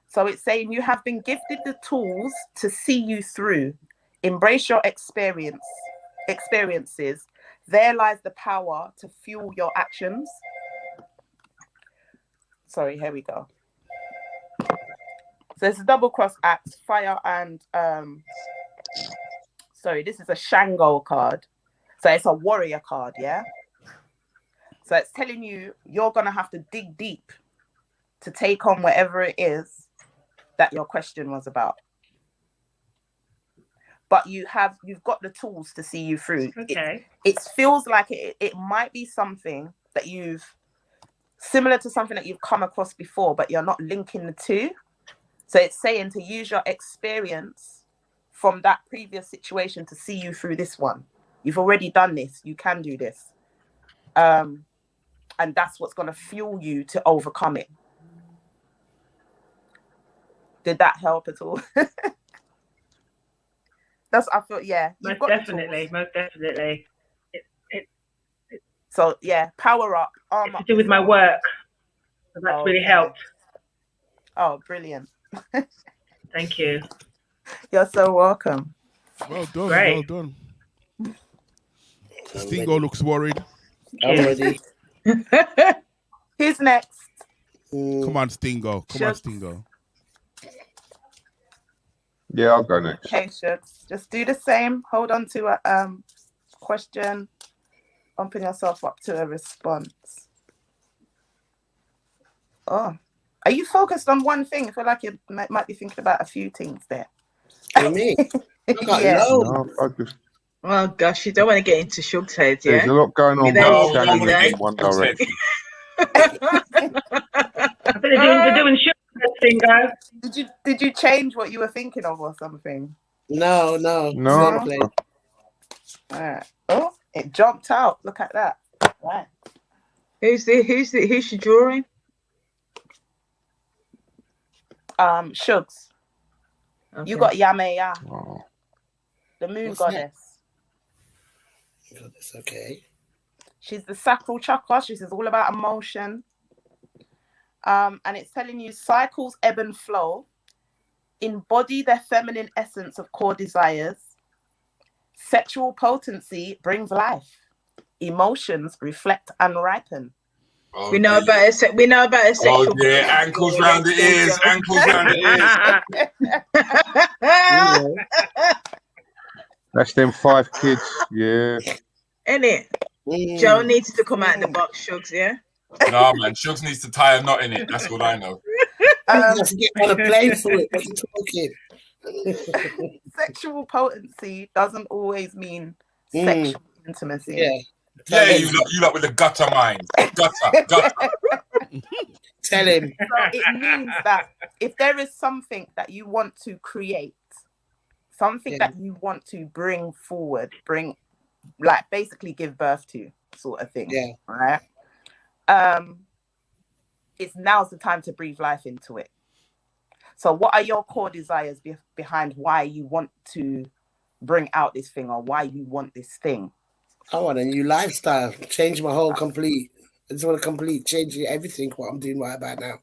So it's saying you have been gifted the tools to see you through. Embrace your experiences. There lies the power to fuel your actions. Sorry, here we go. So it's a double cross axe, fire and sorry, this is a Shango card. So it's a warrior card, yeah? So it's telling you you're gonna have to dig deep to take on whatever it is that your question was about. But you've got the tools to see you through. Okay. It feels like it might be something that similar to something that you've come across before, but you're not linking the two. So it's saying to use your experience from that previous situation to see you through this one. You've already done this. You can do this. And that's what's going to fuel you to overcome it. Did that help at all? I feel, yeah. Most definitely. So, yeah, power up. It's to do with my work. So that's really helped. Oh, brilliant. Thank you. You're so welcome. Well done. Great. Well done. Stingo looks worried. I'm ready. Who's next? Come on, Stingo. Come on, Stingo. Yeah, I'll go next. Okay, Shugs. Just do the same. Hold on to a question. Open yourself up to a response. Oh, are you focused on one thing? I feel like you might be thinking about a few things there. Me? Yeah. No, I just, Oh gosh, you don't want to get into Shug's head, yeah? there's a lot going on There with you the go, channel Dave. in one direction. They're doing sugar Stingo. Did you change what you were thinking of or something? No. No. Alright. Oh, it jumped out. Look at that. Right. Who's your drawing? Shugs. Okay. You got Yameya, Oh. the moon What's goddess. Goodness, okay. She's the sacral chakra. She's all about emotion. And it's telling you cycles ebb and flow. Embody their feminine essence of core desires. Sexual potency brings life. Emotions reflect and ripen. We know about a sexual. Oh yeah, ankles round the ears, ankles round the ears. That's them 5 kids. Yeah. Ain't it? Joe needs to come out the box, Shugs, yeah? Nah, man, Shugs needs to tie a knot in it. That's what I know. Let's get on a plane for it. What are you talking? Sexual potency doesn't always mean sexual intimacy. Yeah. Yeah, you lot with the gutter mind. Gutter. Tell him. So it means that if there is something that you want to create, something that you want to bring forward, basically give birth to, sort of thing. Yeah. Right? Now's the time to breathe life into it. So what are your core desires behind why you want to bring out this thing or why you want this thing? I want a new lifestyle. Change my whole complete. I just want to change everything what I'm doing right about now.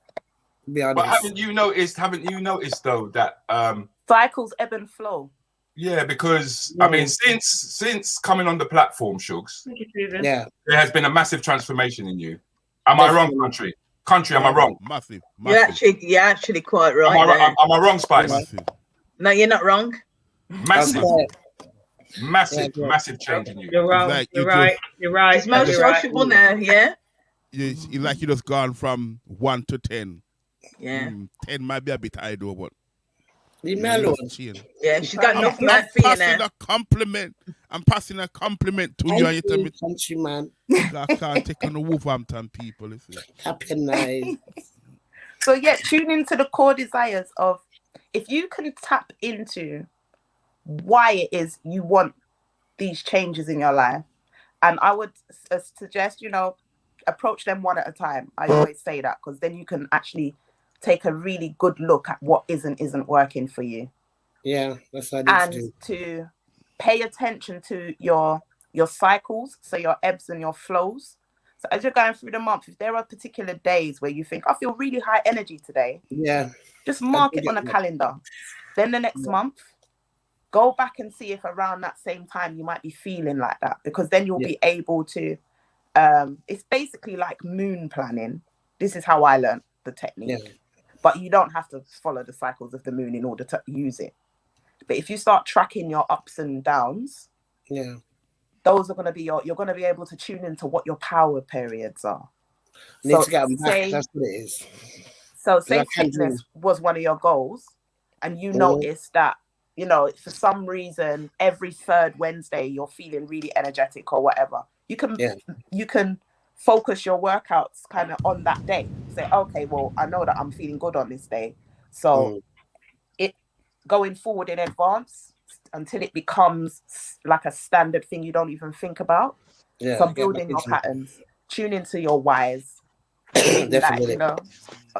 To be honest. But haven't you noticed though that cycles ebb and flow. Yeah, because I mean, since coming on the platform, Shugs, Yeah. there has been a massive transformation in you. Am I wrong, country? Country, am I wrong? Massive. You're actually quite right. Am I wrong, Spice? Massive. No, you're not wrong. Massive. Okay. Massive change in you. You're wrong. Like You're you right. You're right. It's most You're right. sociable now, yeah? You like you just gone from 1 to 10. Yeah. 10 might be a bit high though, but Leave me alone. Yeah, she's got enough I'm mouth for you passing now. a compliment. I'm passing a compliment to you, and you tell me, countryman. I can't take on the Wolverhampton people. Listen. Happy night. So yeah, tune into the core desires of, if you can tap into why it is you want these changes in your life, and I would suggest, approach them one at a time. I always say that, because then you can actually take a really good look at what isn't working for you. Yeah, that's what I need to do. And to pay attention to your cycles, so your ebbs and your flows. So as you're going through the month, if there are particular days where you think, I feel really high energy today, just mark it on a calendar. Then the next month, go back and see if around that same time you might be feeling like that, because then you'll be able to, it's basically like moon planning. This is how I learned the technique. But you don't have to follow the cycles of the moon in order to use it. But if you start tracking your ups and downs, those are going to be you're going to be able to tune into what your power periods are. Need to get them back. That's what it is. So say fitness was one of your goals, and you noticed that, for some reason, every third Wednesday, you're feeling really energetic or whatever. You can focus your workouts kind of on that day. Say, okay, well, I know that I'm feeling good on this day. So it going forward in advance until it becomes like a standard thing you don't even think about. Yeah, so building your patterns, tune into your whys, definitely.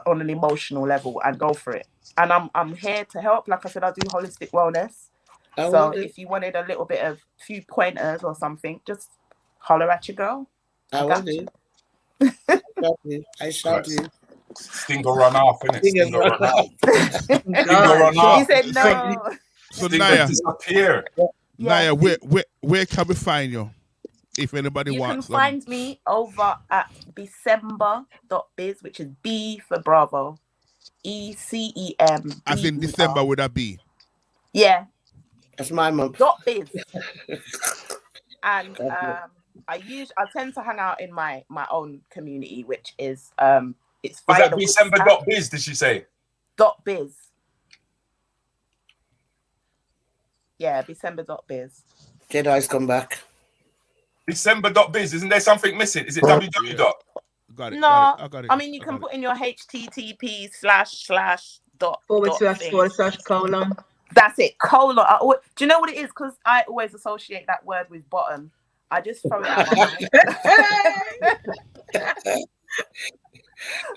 On an emotional level, and go for it. And I'm here to help. Like I said, I do holistic wellness. So if you wanted a little bit of few pointers or something, just holler at your girl. I will do. I shall do. Stingo run off, innit? Stingo run off. Stingo run off. He said no. So Naya, disappear. Naya, where can we find you? If anybody wants. You can find me over at December.biz, which is B for Bravo. ECEM. As in December with a B. Yeah. That's my month. .biz. And I tend to hang out in my own community, which is it's was that December.biz, did she say? .biz. Yeah, December.biz. Jedi's come back. December.biz, isn't there something missing? Is it www? Got it. No, I got it. I mean you can put in your HTTP // // : That's it, colon. Do you know what it is? Because I always associate that word with bottom. I just throw it out my mind.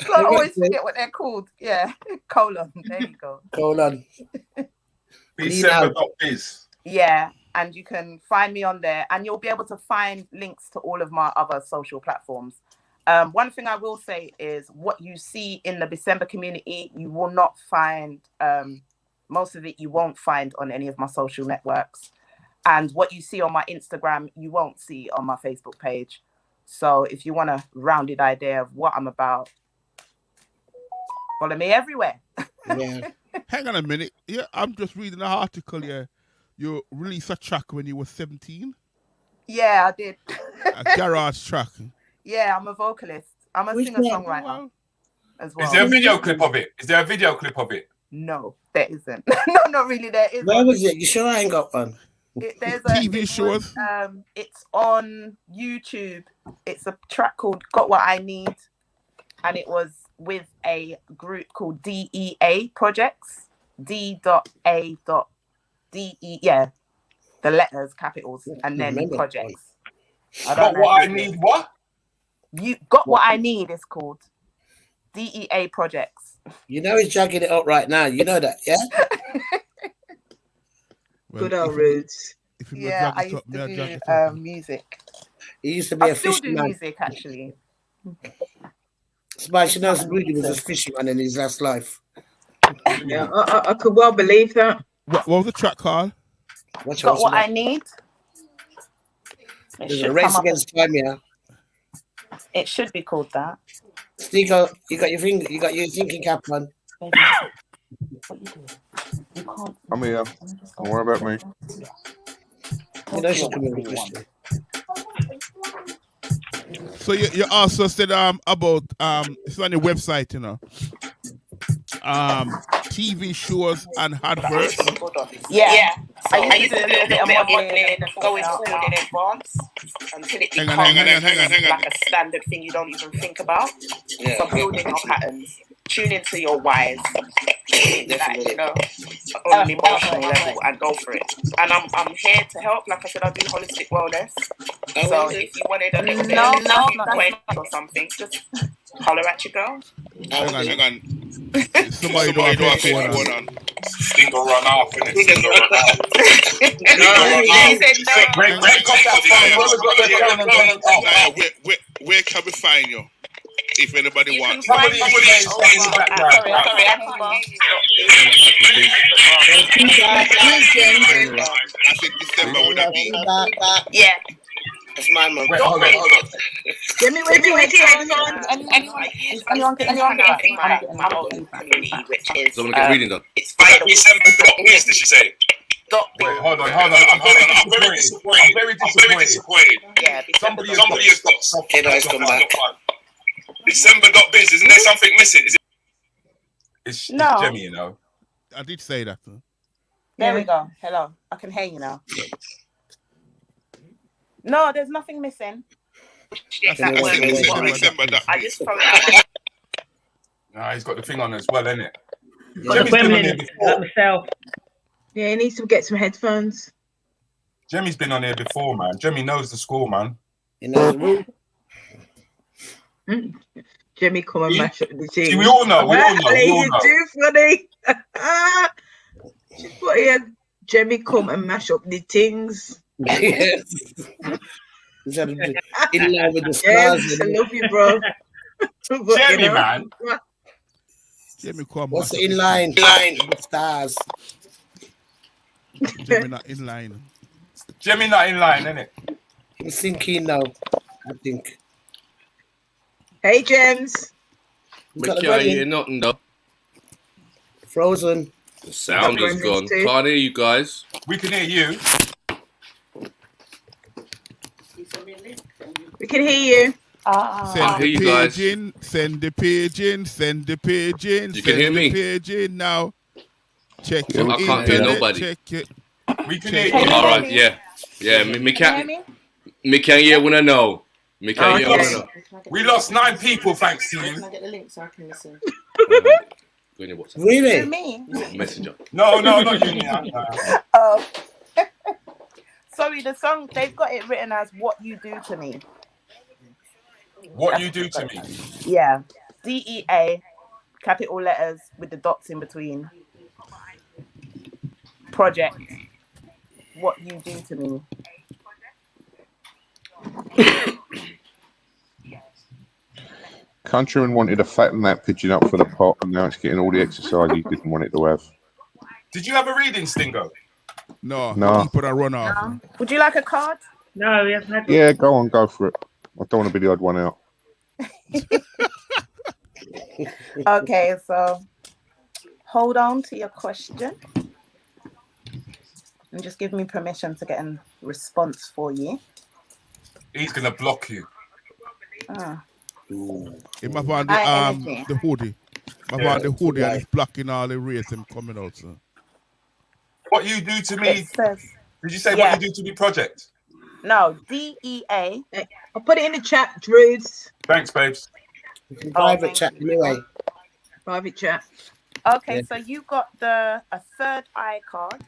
So I always forget what they're called. Yeah, colon. There you go. Colon. December.biz. Yeah, and you can find me on there, and you'll be able to find links to all of my other social platforms. One thing I will say is what you see in the December community, you will not find, most of it you won't find on any of my social networks. And what you see on my Instagram, you won't see on my Facebook page. So if you want a rounded idea of what I'm about, follow me everywhere. Yeah. Hang on a minute. Yeah, I'm just reading an article here. You released a track when you were 17? Yeah, I did. A garage track. Yeah, I'm a vocalist. I'm a singer-songwriter as well. Is there a video clip of it? No, there isn't. No, not really. There isn't. Where was it? You sure I ain't got one? There's TV shows. It's on YouTube. It's a track called "Got What I Need," and it was with a group called DEA Projects. D.A.D.E. Yeah, the letters, capitals, and then projects. Got What I Need. What? You Got What I Need is called DEA Projects. You know he's jagging it up right now. You know that, yeah? Good old roots. Yeah, I used to do music. He used to be a still do fisherman. music, actually. Spice, you know, Rudi was a fisherman in his last life. Yeah, I could well believe that. What was the track called? Got what I need. There's a race against time, yeah. It should be called that. Stingo, you got your finger, you got your thinking cap on. What you do? You can't. I'm here. Don't worry about me. You know she's coming with this. So you also said about it's on your website, you know. TV shows and adverts. Yeah. I used to do a little bit of modeling and going forward in advance until it becomes like a standard thing you don't even think about. Yeah. So building your patterns, tune into your whys, like, you know, on an emotional level, and go for it. And I'm here to help. Like I said, I do holistic wellness. So if you wanted a little bit of or something, just holler at your girl. Hang on. Somebody don't have to go on. Stingo run off. Where can we find you? If anybody wants. Somebody in the background. I think December would have been. Yeah. That's my mum. Hold on. Jimmy, wait. Anyone get my own community, which is So I'm gonna get reading done. it's vital. Did she say? Wait, hold on. I'm very disappointed. Yeah, Somebody has got something. Come back. December.biz. Isn't there something missing? It's Jemmy, you know. I did say that. There we go. Hello. I can hear you now. No, there's nothing missing. I just throw it out. Nah, he's got the thing on as well, isn't it? Got the gremlin like myself. Yeah, he needs to get some headphones. Jemmy's been on here before, man. Jemmy knows the score, man. You know the rule. Jimmy, come and mash up the team. See, we all know. You're too funny. Just put here, Jimmy, come and mash up the things. Yes. In line with the stars. Yes, I love you, bro. Jimmy, man. Jimmy, come. What's in line? With the stars. Jimmy not in line. Jimmy not in line, innit? He's thinking now, I think. Hey, James. We can't hear nothing though. Frozen. The sound is gone. Can't hear you guys. We can hear you. We can hear you. Send hear you the guys. page in. Send the page in. Send the page in. You can hear me? Page in now. Check I your can't hear internet, nobody. Check it. We can hear you. All right, yeah. Me can't hear when I know. Me can't hear when I know. We lost 9 people thanks to you. Can I get the link so I can listen? Really? Me? Messenger. No, not you. Oh. Sorry, the song, they've got it written as What You Do to Me. What you do to me? Yeah. DEA, capital letters with the dots in between. Project. What you do to me. Countryman wanted to fatten that pigeon up for the pot, and now it's getting all the exercise he didn't want it to have. Did you have a reading, Stingo? No. No. He put a run off. Would you like a card? No, we haven't had one. Yeah, go for it. I don't want to be the odd one out. Okay, so hold on to your question. And just give me permission to get a response for you. He's going to block you. It might find the hoodie. Might find the hoodie and it's blocking all the race and coming out. So. What you do to me? Did you say Yeah. what you do to me project? No, DEA. I'll put it in the chat, Druids. Thanks, babes. Private chat anyway. Private chat. Okay, so you got a third eye card.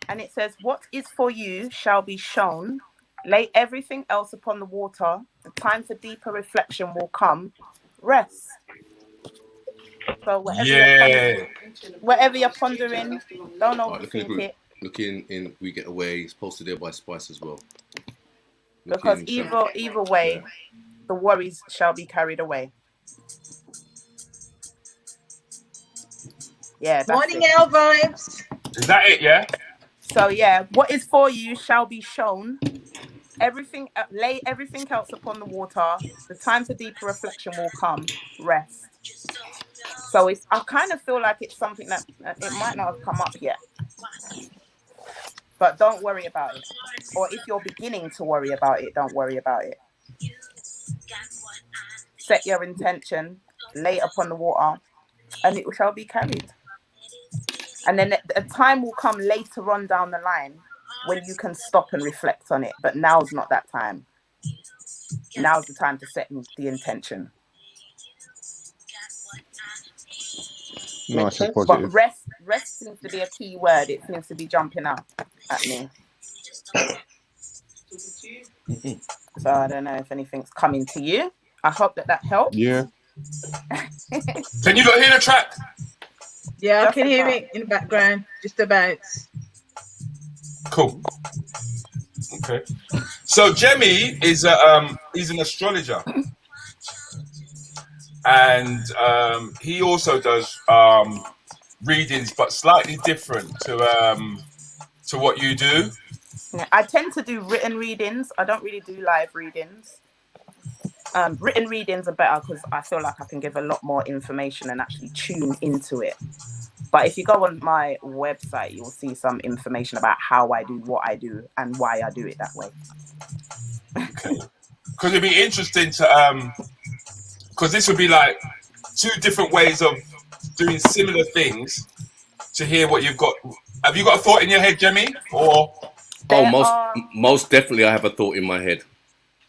And it says, what is for you shall be shown. Lay everything else upon the water. The time for deeper reflection will come. Rest. So whatever you're pondering, don't overthink it. Looking in, we get away. It's posted there by Spice as well. Because either way, the worries shall be carried away. Yeah. Morning, L vibes. Is that it? Yeah. So yeah, what is for you shall be shown. Everything, lay everything else upon the water. The time for deeper reflection will come. Rest. So it's. I kind of feel like it's something that it might not have come up yet, but don't worry about it. Or if you're beginning to worry about it, don't worry about it. Set your intention, lay it upon the water, and it shall be carried. And then a time will come later on down the line when you can stop and reflect on it. But now's not that time. Now's the time to set the intention. Nice and But positive. rest seems to be a key word. It seems to be jumping out at me. So I don't know if anything's coming to you. I hope that helps. Yeah. Can you not hear the track? Yeah, I can hear it in the background, just about. Cool. Okay. So Jemmy is he's an astrologer, and he also does readings, but slightly different to what you do. I tend to do written readings. I don't really do live readings. Written readings are better because I feel like I can give a lot more information and actually tune into it. But if you go on my website, you'll see some information about how I do what I do and why I do it that way. Okay. Because it'd be interesting to because this would be like two different ways of doing similar things to hear what you've got. Have you got a thought in your head, Jemmy? Or most definitely, I have a thought in my head.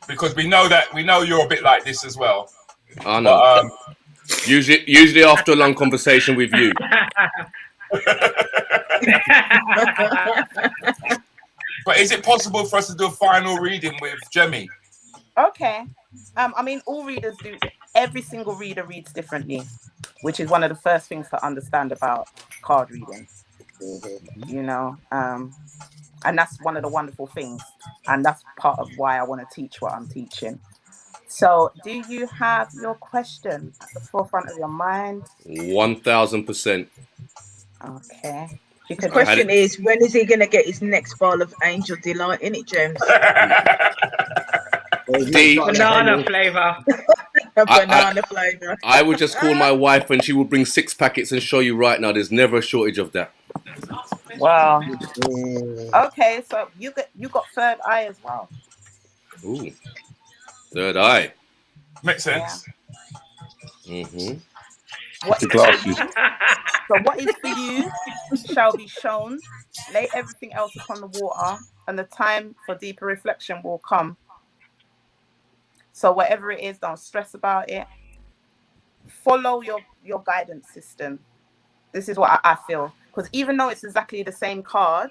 Because we know you're a bit like this as well. I know. But, usually after a long conversation with you. But is it possible for us to do a final reading with Jemmy? Okay. I mean, all readers do. Every single reader reads differently, which is one of the first things to understand about card reading. You know, and that's one of the wonderful things, and that's part of why I want to teach what I'm teaching. So, do you have your question at the forefront of your mind? 1000%. Okay. The question is, when is he going to get his next bottle of Angel Delight in it, James? Banana flavour. Banana flavour. I would just call my wife and she will bring 6 packets and show you right now. There's never a shortage of that. Wow. Okay, so you got third eye as well. Ooh. Third eye. Makes sense. Mm-hmm. What is glasses. So what is for you shall be shown. Lay everything else upon the water, and the time for deeper reflection will come. So whatever it is, don't stress about it. Follow your guidance system. This is what I feel. Because even though it's exactly the same card,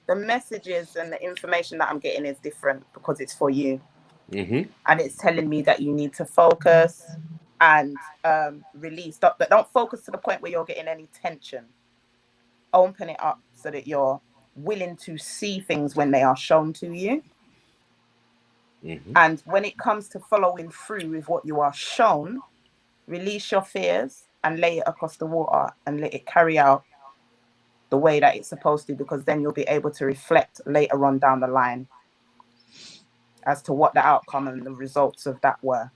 the messages and the information that I'm getting is different because it's for you. Mm-hmm. And it's telling me that you need to focus and release. Don't focus to the point where you're getting any tension. Open it up so that you're willing to see things when they are shown to you. Mm-hmm. And when it comes to following through with what you are shown, release your fears and lay it across the water and let it carry out the way that it's supposed to, because then you'll be able to reflect later on down the line as to what the outcome and the results of that were.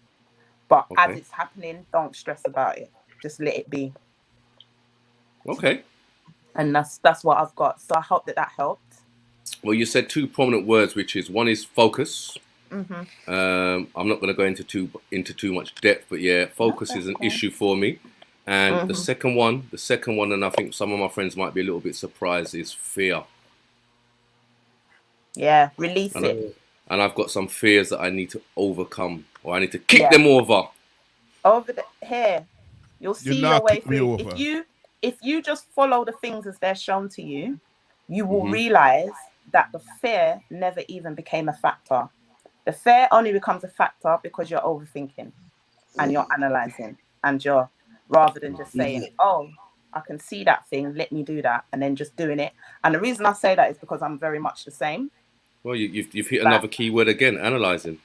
But as it's happening, don't stress about it. Just let it be. Okay. And that's what I've got. So I hope that helped. Well, you said 2 prominent words, which is one is focus. Mm-hmm. I'm not going to go into too much depth, but yeah, focus is an issue for me. And the second one, and I think some of my friends might be a little bit surprised, is fear. Yeah, release it. And I've got some fears that I need to overcome, or I need to kick them over. Over here, you'll see your way through. If you just follow the things as they're shown to you, you will realize that the fear never even became a factor. The fear only becomes a factor because you're overthinking and you're analyzing, and you're rather than just saying, oh, I can see that thing, let me do that, and then just doing it. And the reason I say that is because I'm very much the same. Well, you've hit another key word again, analyzing.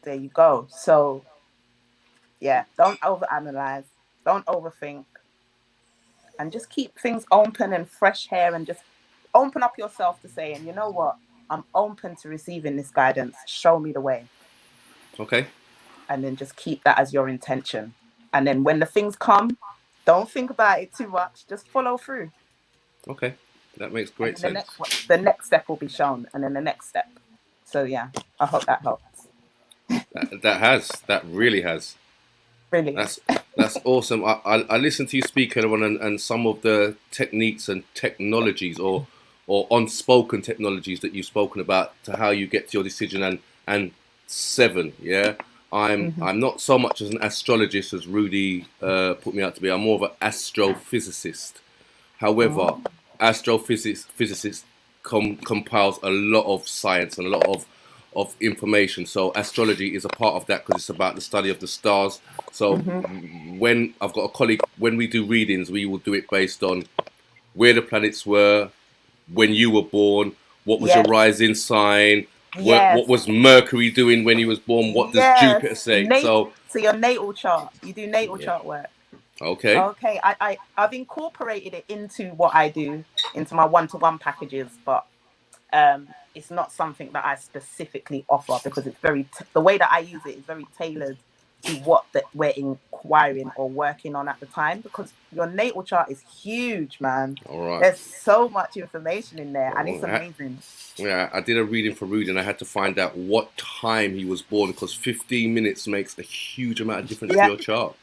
There you go. So, yeah, don't overanalyze, don't overthink, and just keep things open and fresh here, and just open up yourself to saying, you know what, I'm open to receiving this guidance. Show me the way. Okay. And then just keep that as your intention. And then when the things come, don't think about it too much. Just follow through. Okay. That makes great sense. The next step will be shown, and then the next step. So yeah, I hope that helps. That really has. Really. That's awesome. I listened to you speak earlier on, and some of the techniques and technologies or unspoken technologies that you've spoken about to how you get to your decision and 7. Yeah. I'm not so much as an astrologist as Rudi put me out to be. I'm more of an astrophysicist. However, astrophysicist compiles a lot of science and a lot of information. So astrology is a part of that because it's about the study of the stars. So when I've got a colleague, when we do readings, we will do it based on where the planets were, when you were born, what was your rising sign, what was Mercury doing when he was born, what does Jupiter say? So your natal chart, you do natal chart work. Okay. Okay, I've incorporated it into what I do, into my one-to-one packages, but it's not something that I specifically offer because it's the way that I use it is very tailored to what that we're inquiring or working on at the time, because your natal chart is huge, man. All right. There's so much information in there, and it's amazing. Yeah, I did a reading for Rudi, and I had to find out what time he was born because 15 minutes makes a huge amount of difference to your chart.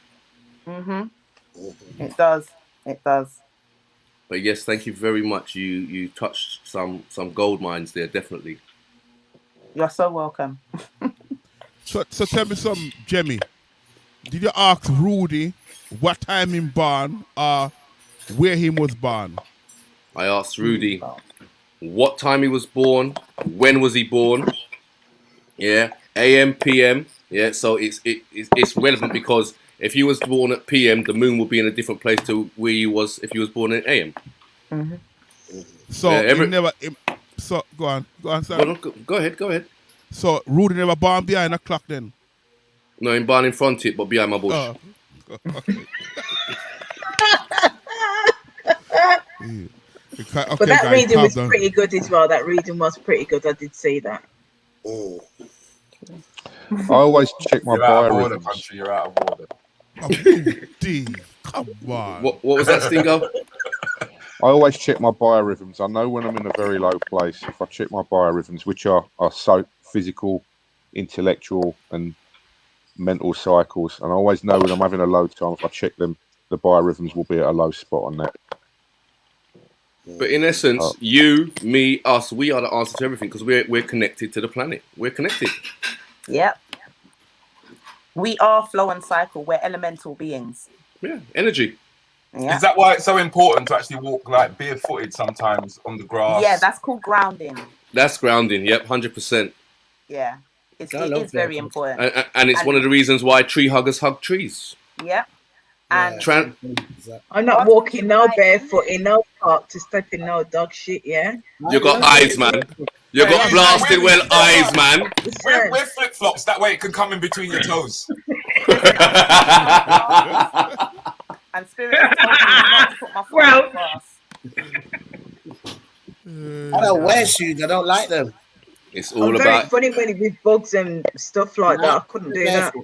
It does. It does. But yes, thank you very much. You touched some gold mines there, definitely. You're so welcome. So tell me something, Jemmy. Did you ask Rudi what time he born or where he was born? I asked Rudi what time he was born, when was he born, yeah, AM, PM, yeah. So it's relevant because if he was born at PM, the moon will be in a different place to where he was if he was born in AM. So So go on, sir. Go ahead. So Rudi never born behind a clock then? No, I'm born in front of it, but behind my bush. Oh. But that reading was pretty good as well. That reading was pretty good. I did see that. I always check my biorhythms. Country, you're out of order. Come on. What was that, Stingo? I always check my biorhythms. I know when I'm in a very low place. If I check my biorhythms, which are so physical, intellectual, and mental cycles, and I always know when I'm having a low time. If I check them, the biorhythms will be at a low spot on that. But in essence, you, me, us, we are the answer to everything because we're connected to the planet. We're connected. Yep. We are flow and cycle. We're elemental beings. Yeah, energy. Yeah. Is that why it's so important to actually walk like barefooted sometimes on the grass? Yeah, that's called grounding. That's grounding. Yep, 100%. Yeah, it is very important. And it's one of the reasons why tree huggers hug trees. Yep. And I'm not walking no barefoot in no park to step in no dog shit, yeah? You got eyes, man. You got blasted well eyes, man. Wear flip-flops, that way it can come in between your toes. And Spirit told me not to put my foot on the grass. I don't wear shoes. I don't like them. It's all I'm about. very funny when it with bugs and stuff like that. I couldn't do that.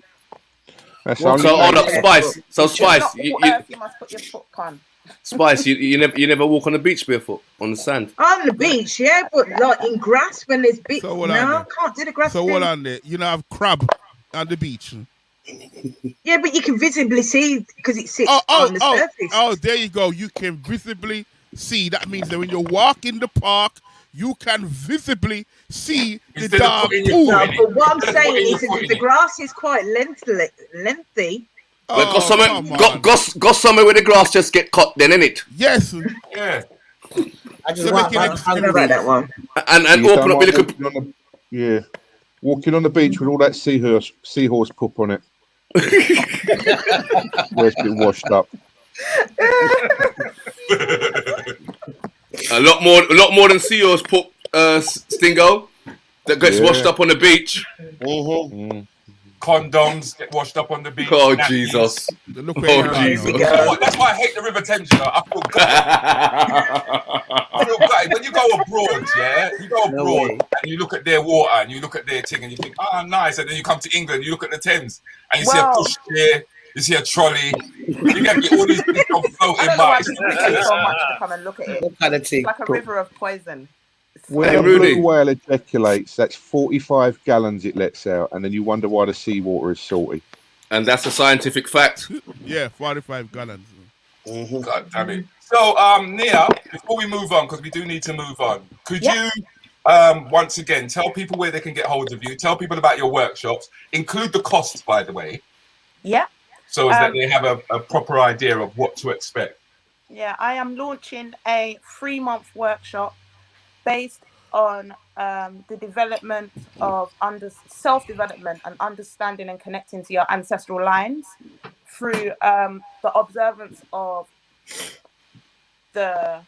So hold up, Spice. So Spice, you must put your foot on. Spice, you never walk on the beach barefoot on the sand. On the beach, yeah, but like in grass when there's big. So no, I can't do the grass. So thing. what on there? You know, have crab on the beach. Yeah, but you can visibly see because it sits on the surface. Oh, there you go. You can visibly see. That means that when you walk in the park, you can visibly see the dog pool. No, but what I'm saying is that the grass is quite lengthy. Got somewhere where the grass just get cut then, innit? Yes. Yeah. I just want about that one. And open up with a yeah. Walking on the beach with all that seahorse poop on it. Where it's been washed up. A lot more than seahorse poop, Stingo, that gets washed up on the beach. Condoms get washed up on the beach. Oh, Jesus. Jesus. That's why I hate the River Thames. I feel feel gutted. When you go abroad, yeah, you go No abroad way. and you look at their water and you look at their thing and you think, oh, nice. And then you come to England, you look at the Thames and you see a Well- push chair, you see a trolley, you get all these people floating I don't know why by. people pay so much to come and look at it. What kind of It's thing? like a river of poison. When Hey, a Rudy. blue whale ejaculates, that's 45 gallons it lets out, and then you wonder why the seawater is salty. And that's a scientific fact. Yeah, 45 gallons. God damn it. So, Nia, before we move on, because we do need to move on, could you once again tell people where they can get hold of you, tell people about your workshops, include the costs, by the way, Yeah. so as that they have a proper idea of what to expect. Yeah, I am launching a 3-month workshop based on the development of self-development and understanding and connecting to your ancestral lines through the observance of the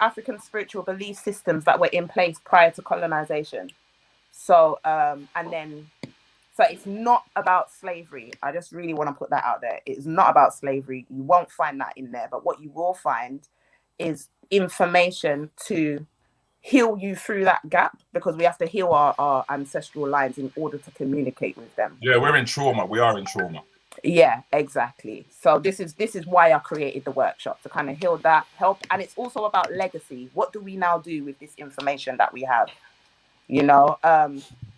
African spiritual belief systems that were in place prior to colonization. So so it's not about slavery. I just really want to put that out there. It's not about slavery. You won't find that in there. But what you will find is information to heal you through that gap, because we have to heal our ancestral lines in order to communicate with them. Yeah, we're in trauma. We are in trauma. Yeah, exactly. So this is why I created the workshop, to kind of heal that, help. And it's also about legacy. What do we now do with this information that we have? You know,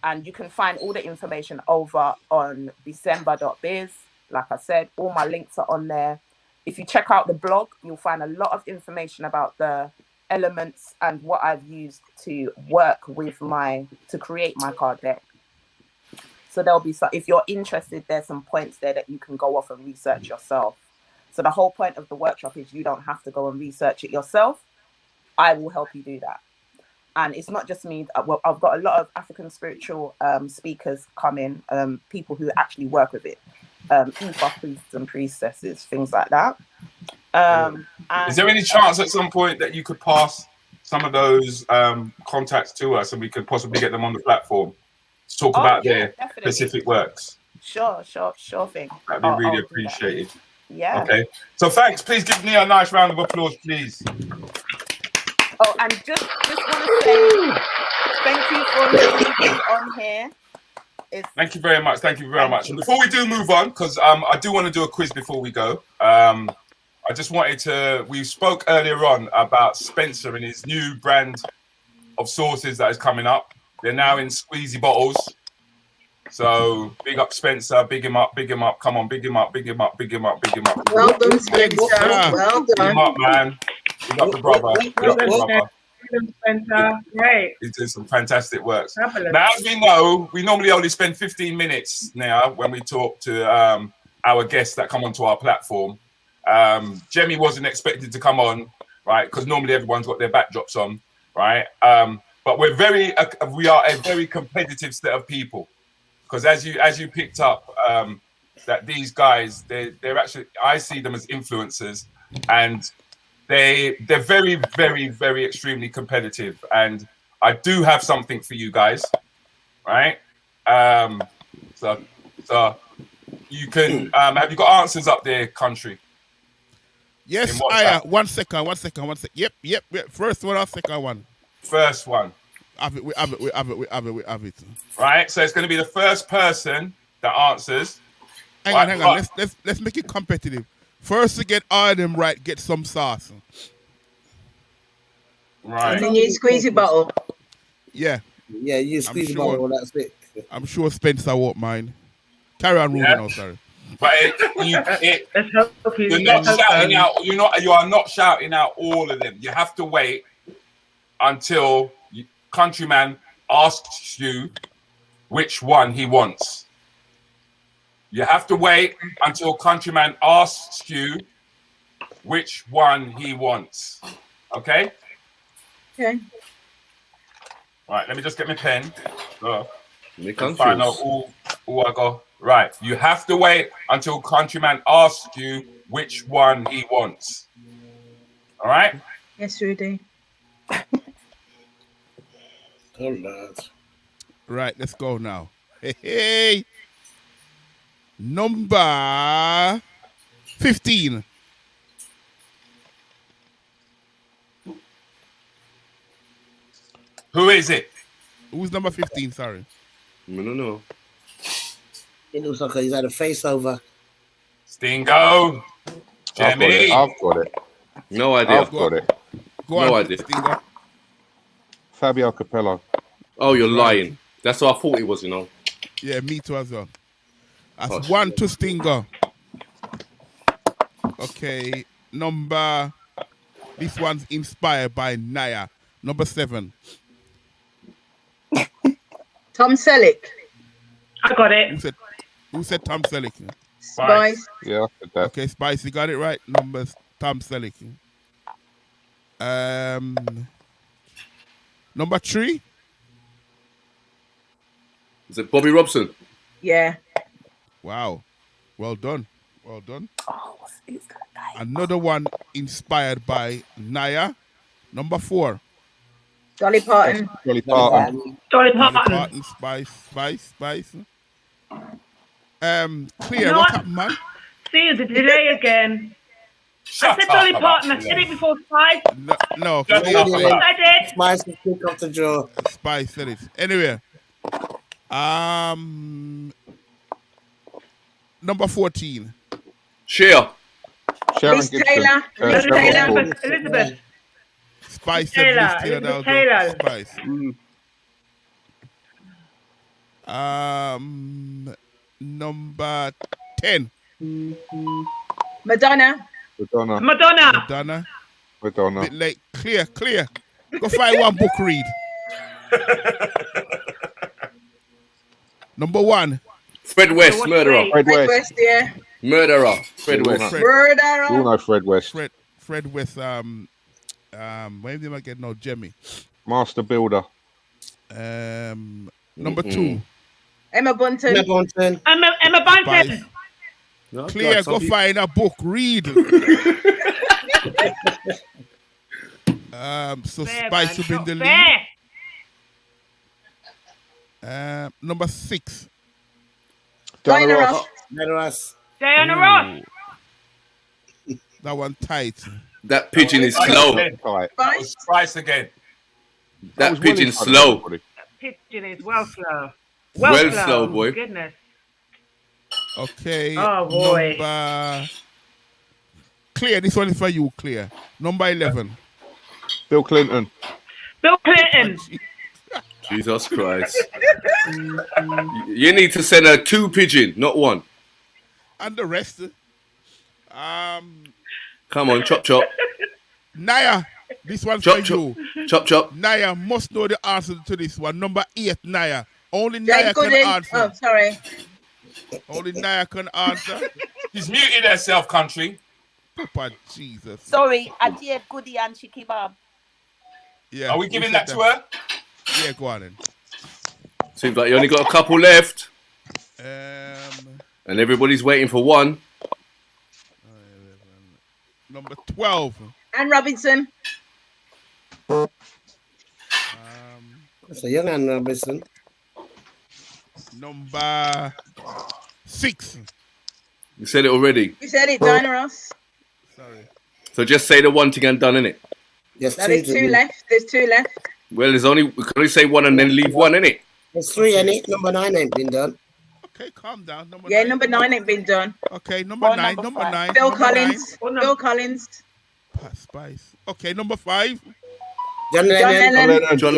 and you can find all the information over on december.biz. Like I said, all my links are on there. If you check out the blog, you'll find a lot of information about the elements and what I've used to work with to create my card deck. So there'll be if you're interested, there's some points there that you can go off and research yourself. So the whole point of the workshop is you don't have to go and research it yourself. I will help you do that. And it's not just me. Well, I've got a lot of African spiritual speakers coming, people who actually work with it, Ifa priests and priestesses, things like that. Is there any chance at some point that you could pass some of those contacts to us and we could possibly get them on the platform to talk about their specific works? Sure thing. That'd be really appreciated. Yeah. Okay. So thanks. Please give me a nice round of applause, please. Oh, and just want to say thank you for letting me be on here. Thank you very much. Thank you very much. And before we do move on, because I do want to do a quiz before we go. I just wanted to. We spoke earlier on about Spencer and his new brand of sauces that is coming up. They're now in squeezy bottles. So big up Spencer, big him up, big him up. Come on, big him up, big him up, big him up, big him up. Well done, Spencer. Well Big him done. up, man. Big up the brother. Big up the brother. Spencer. Right. He's doing some fantastic works. Fabulous. Now, as we know, we normally only spend 15 minutes now when we talk to our guests that come onto our platform. Jemmy wasn't expected to come on, right? Because normally everyone's got their backdrops on, right? But we are a very competitive set of people. Because as you picked up, that these guys, they're actually, I see them as influencers, and they're very, very, very extremely competitive. And I do have something for you guys, right? So you can have you got answers up there, country? Yes, one second. Yep. First one or second one? First one. We have it. Right, so it's going to be the first person that answers. Hang on. Let's make it competitive. First to get all of them right, get some sauce. Right. And then you squeeze your bottle. Yeah. Yeah, you squeeze the bottle, that's it. I'm sure Spencer won't mind. Carry on, Rudy. No, sorry. But you're not shouting out. You are not shouting out all of them. You have to wait until Countryman asks you which one he wants. You have to wait until Countryman asks you which one he wants. Okay? Okay. Right, let me just get my pen. Find find out who I got. Right, you have to wait until Countryman asks you which one he wants. All right? Yes, Rudy. Right, let's go now. Hey. Number 15. Who is it? Who's number 15? Sorry. I don't know. It looks like he's had a face over. Stingo. Jimmy. I've got it. No idea. I've got it. No idea. Stingo. Fabio Capello. Oh, you're lying. That's what I thought it was, you know. Yeah, me too as well. That's 1 to Stingo. Okay, this one's inspired by Naya. Number 7. Tom Selleck. I got it. Who said Tom Selleck? Spice. Yeah, I said that. Okay, Spice, you got it right. Tom Selleck. Number 3. Is it Bobby Robson? Yeah. Wow. Well done. Well done. Oh, who's that guy? Another one inspired by Naya. Number 4. Dolly Parton. Dolly Parton. Dolly Dolly Parton. Parton, Spice. Clear, You know what what? happened, man? See the delay again. I said Dolly Parton. I said it before Spice. No. Yes, I did. Spice is quick off the draw. Spice said it. Anyway. Number 14. Sharon Liz Gibson. Taylor. Liz Taylor. Elizabeth. Spice said Liz Taylor. Elizabeth Taylor. Spice. Number 10. Madonna. Madonna. Bit late. Clear. Go find one book read. Number 1. Fred West, murderer. Fred West, yeah. Murderer. Fred West. Murderer. You all know Fred West. Fred West. Where did I get no Jemmy? Master Builder. Number 2. Emma Bunton. Emma Bunton. No, Clear. God, Go find a book read. So Fair, Spice man, will be in the not lead. Number 6. Diana Ross. Diana Ross. That one tight. That pigeon is slow. Spice again. That pigeon slow. Pigeon is well slow. Well slow, boy. Goodness. Okay. Oh, boy. Clear. This one is for you, Clear. Number 11. Bill Clinton. Bill Clinton. Jesus Christ. You need to send her 2 pigeon, not 1. And the rest. Come on, chop chop. Naya. This one's Chop, for you. Chop. Naya must know the answer to this one. Number 8, Naya. Only Jane Naya can Gooding. answer. Oh, sorry. Only Naya can answer. She's muted herself, country. Papa Jesus. Sorry, I did Goody and Chicky Bob. Yeah. Are we giving that to her? Yeah, go on then. Seems like you only got a couple left. Um, And everybody's waiting for 1. Number 12. Anne Robinson. That's a young Anne Robinson. Number 6. You said it already. You said it, Diana Ross. Sorry. So just say the one thing and done, innit? Yes, No, there's 2 left. There's 2 left. Well, we can only say 1 and then leave 1, innit? There's 3 in it. Number 9 ain't been done. Okay, calm down. Number 9 ain't been done. Okay, number 9. Number 9. Phil Collins. Phil Collins. Spice. Okay, number 5. John Lennon. John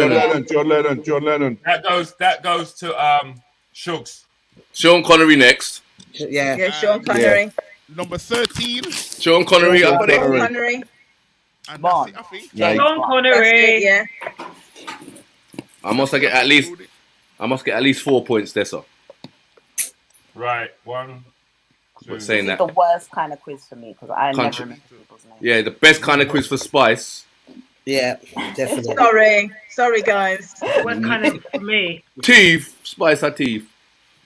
Lennon. That goes to Shugs. Sean Connery next. Yeah. Yeah, Sean Connery. Number 13. Sean Connery. I put it. Sean Connery. And that's it, I think. Sean Connery. Yeah. I must get at least 4 points there, sir. Right. 1, 2. What's saying This is that? the worst kind of quiz for me because I never Country. remember people's names. Yeah, the best kind of quiz for Spice. Yeah, definitely. Sorry, guys. What kind of for me? Teeth. Spice had teeth.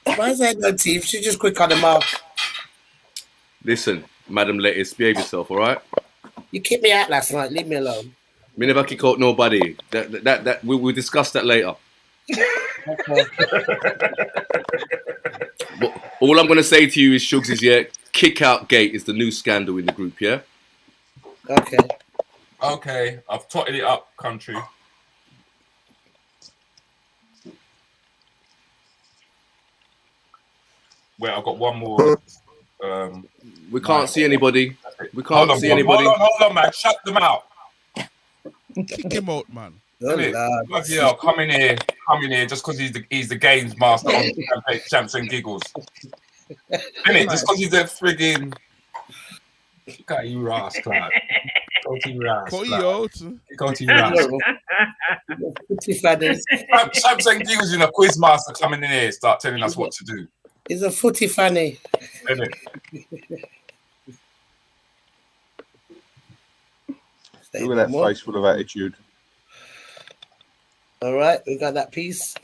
Spice ain't no teeth. She's just quick on the mark. Listen, Madam Lettuce, behave yourself, all right? You kicked me out last night. Leave me alone. Me never kick out nobody. That we'll discuss that later. But all I'm gonna say to you is, Shugs, is kick out gate is the new scandal in the group, yeah? Okay. Okay, I've totted it up, country. Wait, I've got one more. We can't see anybody. We Hold can't on, see anybody. Hold on, man. Shut them out. Kick him out, man. Bloody hell, come in here, just because he's the games master on Champs and Giggles. Innit? Just because he's a friggin'. Look at you, rascal. Go to you, rascal. Go to you, rascal. Champs and Giggles in a quiz master coming in here, start telling us what to do. He's a footy fanny. Innit? Look at that face full of attitude. All right, we got that piece.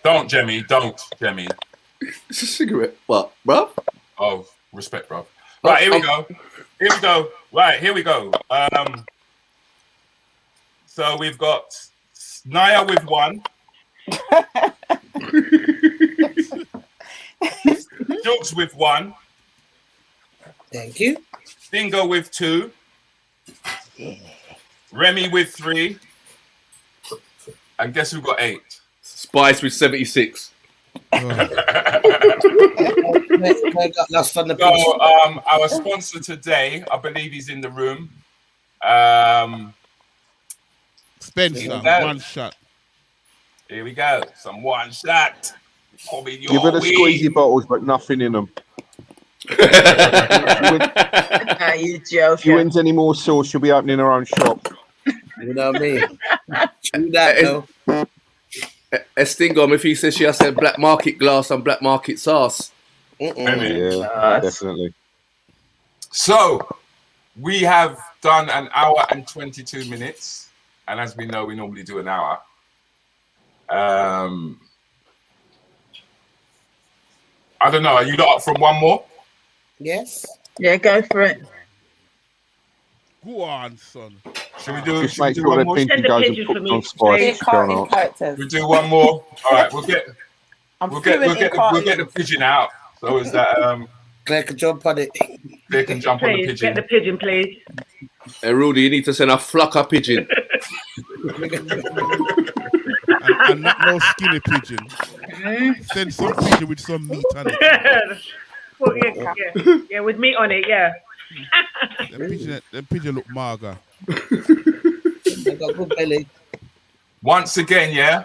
Don't, Jemmy. It's a cigarette. What, bruv? Oh, respect, bruv. Right, here we go. Right, here we go. So we've got Naya with 1. Jokes with 1. Thank you. Stingo with 2. Remy with 3. And guess who got 8? Spice with 76. So, our sponsor today, I believe he's in the room. Spencer, one shot. Here we go. Some one shot. Give her the squeezy bottles, but nothing in them. You joke. If she wins any more sauce, she'll be opening her own shop. You know what I mean? Do that, though. Stingo, if he says she has to black market glass and black market sauce. Yeah, definitely. So, we have done an hour and 22 minutes. And as we know, we normally do an hour. I don't know. Are you not up from one more? Yes. Yeah, go for it. Go on, son. Should we do? Just make sure that Pinky goes and puts on Spice. We do one more. All right, we'll get the pigeon out. So is that Claire can jump on it. Claire can jump on the Please, pigeon. get the pigeon, please. Hey, Rudi, you need to send a flocker pigeon. and not no skinny pigeon. Send some pigeon with some meat on it. Yeah, with meat on it, yeah. Them pigeon look mager. They got good belly. Once again, yeah.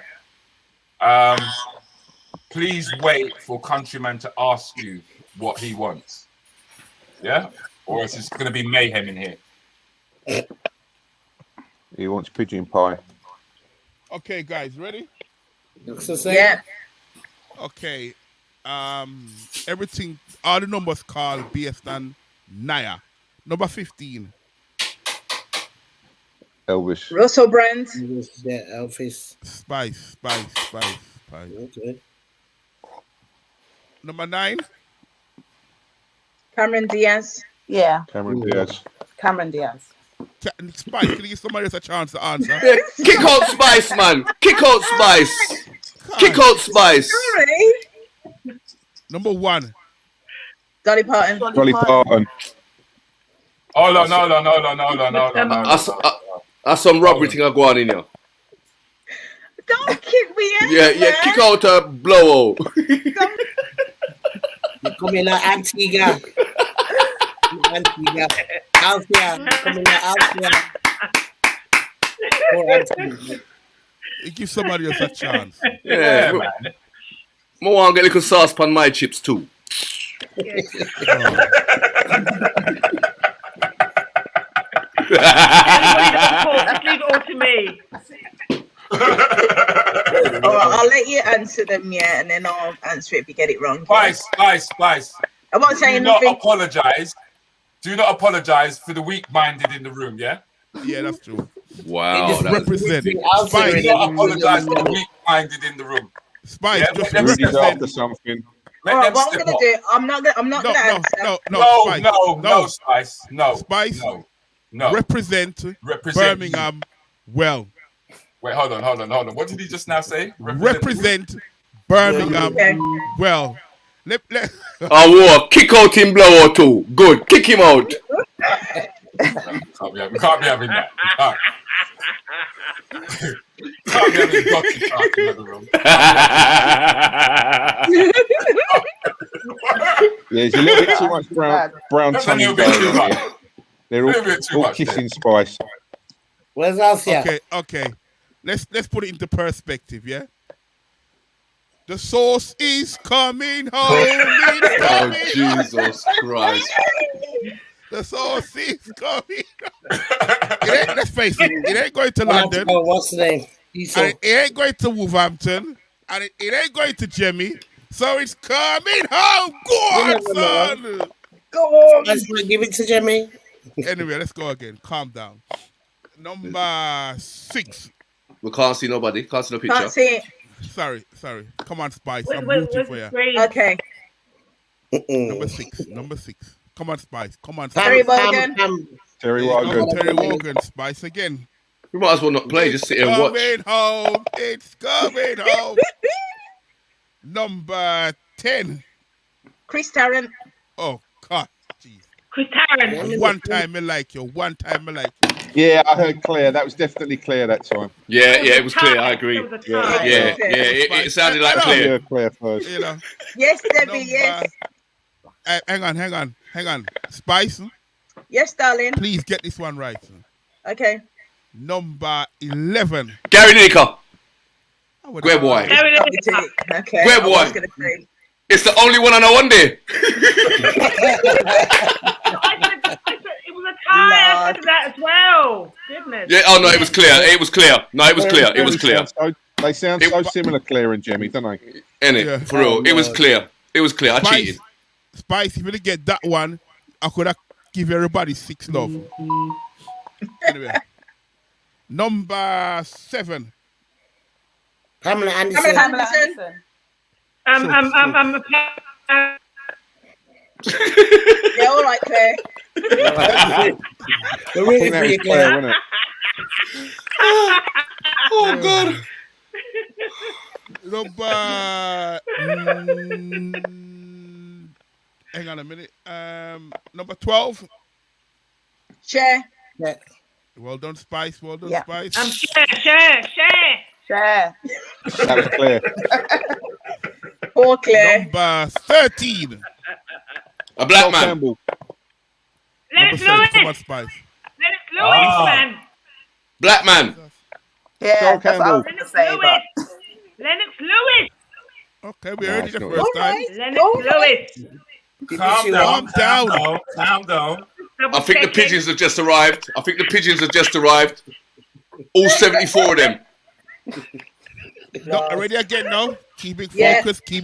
Please wait for Countryman to ask you what he wants. Yeah? Or else it's going to be mayhem in here. He wants pigeon pie. Okay, guys, ready? Yeah. Okay. Everything, all the numbers called based on Naya. Number 15. Elvis. Russell Brand. Yeah, Elvis. Spice. Okay. Number 9. Cameron Diaz. Yeah. Cameron Diaz. Cameron Diaz. Spice, can you give somebody else a chance to answer? Kick out Spice, man. Kick out Spice. Kick out Spice. Sorry. Number 1. Dolly Parton. Dolly Parton. Oh, no. That's some robbery thing I go on in here. Don't kick me out. Yeah, kick out a blow. You come in like Antigua. Althea. Come in like Althea. Poor Antigua. Give somebody else a chance. Yeah, man. I want to get a little sauce on my chips too. Let's leave it all to me. I'll let you answer them, yeah, and then I'll answer it if you get it wrong. Spice. I won't say nothing. Do not apologize for the weak-minded in the room, yeah? Yeah, that's true. Wow. Just represent. Spice, do not apologize for the weak-minded in the room. Spice, yeah? just Rudy's after something. All right, what I'm gonna do? I'm not gonna answer. No, Spice. No. Spice. No. Represent Birmingham well. Wait, hold on. What did he just now say? Represent Birmingham well. Oh, kick out him blow too. Good. Kick him out. We can't be having that. Can't be having dirty talk in the room. there's a little bit too much brown That's a tongue little going bit too on much. here. They're A little bit too all much kissing spice. Where's Althea? Okay. Let's put it into perspective, yeah? The sauce is coming home. It's Oh, coming home. Jesus Christ. The sauce is coming. Let's face it, it ain't going to London. Oh, what's the name? And it ain't going to Wolverhampton. And it ain't going to Jemmy. So it's coming home. Go on, son. Go on. Let's give it to Jemmy. Anyway, let's go again. Calm down. Number 6. We can't see nobody. Can't see no picture. Can't see it. Sorry. Come on, Spice. I'm Where's rooting the for you. screen? Okay. Number 6. Come on, Spice. Come on, Spice. Terry Wogan. Terry There you go, Wogan. Terry Wogan. Spice again. We might as well not play. Just sit here and watch. Coming home. It's coming home. Number 10. Chris Tarrant. Oh, God. Jeez. Chris Tarrant. One time I like you. Yeah, I heard Claire. That was definitely Claire that time. Yeah, it was clear. I agree. Yeah. It sounded like Claire. Yeah, Claire first. You know. Yes, Debbie, yes. Hang on. Spice, Yes, darling. please get this one right. Okay. Number 11. Gary Lineker. Where boy? Okay. Where I was boy? gonna say. It's the only one I know on there. It was a tie. I said that as well. Goodness. Yeah. Oh no, it was clear. It was clear. No, it was clear. It was clear. They sound so similar, Claire and Jemmy, don't they? Innit? Yeah. For real. It was clear. It was clear. I cheated. Spice, if you didn't get that one, I could have give everybody 6 love. Anyway. Number 7. Pamela Anderson. Pamela Anderson. Yeah, all right, Claire. We're really That was free, Claire, Claire. wasn't it? Oh God. Number hang on a minute. Number 12. Share. Yeah. Well done, Spice. Well done, Yeah. Spice. Share. That was Claire. Poor Claire. Number 13. A black Joel man. Campbell. Lennox Number 7. Come on, Lewis. Spice. Lennox Lewis, man. Black man. Yeah, Joel that's what I was Campbell. going to say. But Lennox Lewis. Okay, we heard it the it's not first time. Lennox Lewis. Calm down. Calm down. I think the pigeons have just arrived. All 74 of them. No, ready again now. Keep it Yeah.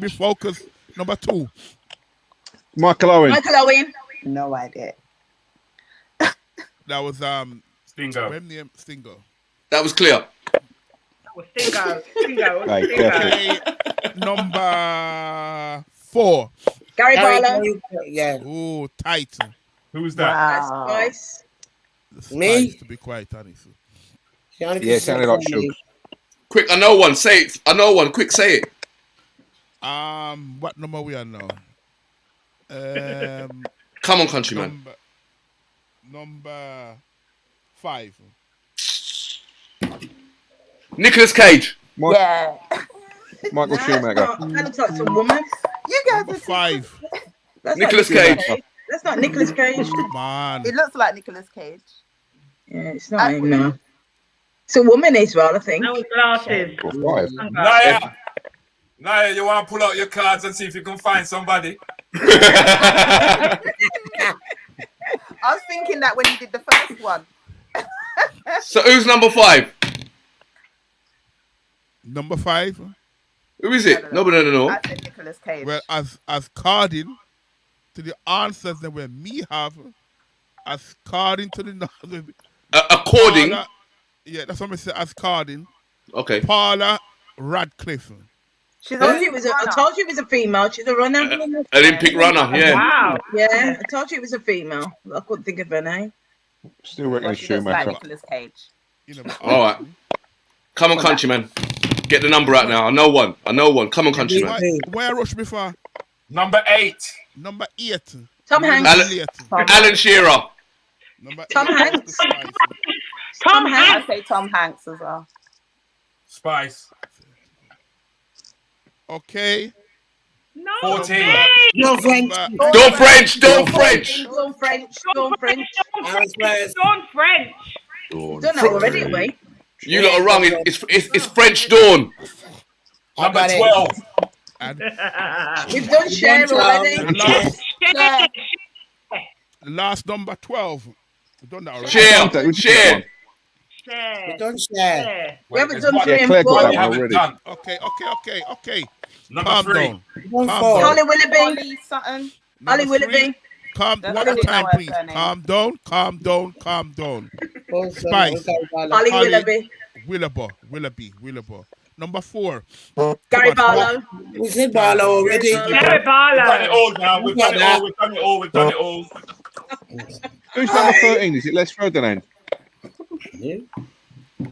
focused. Number 2. Michael Owen. Michael Owen. no idea. That was Stingo. What's name? Stingo. That was clear. Well, Stingo. Hey, Okay. Number 4. Gary Harry Barlow. Yeah. Oh, tight. Who's that? Wow. Nice. Me? To be quite honest. Yeah, it sounded like Shuga. Quick, I know one. Say it. I know one. Quick, say it. What number we are now? Come on, countryman. Number 5. Nicolas Cage. Yeah. Michael Schumacher. That looks like some woman. You guys Number 5. That's Nicolas not Cage. That's not Nicolas Cage. Man. It looks like Nicolas Cage. Yeah, it's not him now. It's a woman as well, I think. No glasses. Or 5. Naya, you want to pull out your cards and see if you can find somebody? I was thinking that when you did the first one. So who's number 5? Number 5. Who is it? No. I said Nicolas Cage. Well, as according to the answers that we me have, as according to the according. Paula, yeah, that's what I said. As according. Okay. Paula Radcliffe. I told you it was a female. She's a runner. Olympic runner. Yeah. Wow. Yeah, I told you it was a female. I couldn't think of her name. Still reckon Well, it's she looks like Schumacher. Nicolas Cage. All right. Come on, countryman. Get the number out now. I know one. Come on, countryman. Where rush before? Number 8. Number 8. Tom Hanks. Alan Shearer. Number Tom 8. Hanks. Tom I Hanks. say Tom Hanks as well. Spice. Okay. No. 14. No French. Don't French. Don't French. Don't French. Don't French. Don't French. Done that already, haven't we? You lot are wrong. It's French dawn. Number 12. We've done share already. The last number 12. We've done that already. Share. We don't share. We haven't done 3 and Claire 4. got that one already. Okay. Number Calm 3. down. Holly Willoughby. Ollie Sutton. Holly Willoughby. Calm That's one at a really time, not her please. surname. Calm down. Spice. Holly Willoughby. Willoughby. Number 4. Gary Barlow. We said Barlow already. Gary Barlow. We've done it all. Who's number 13? Is it Les Ferdinand? Yeah.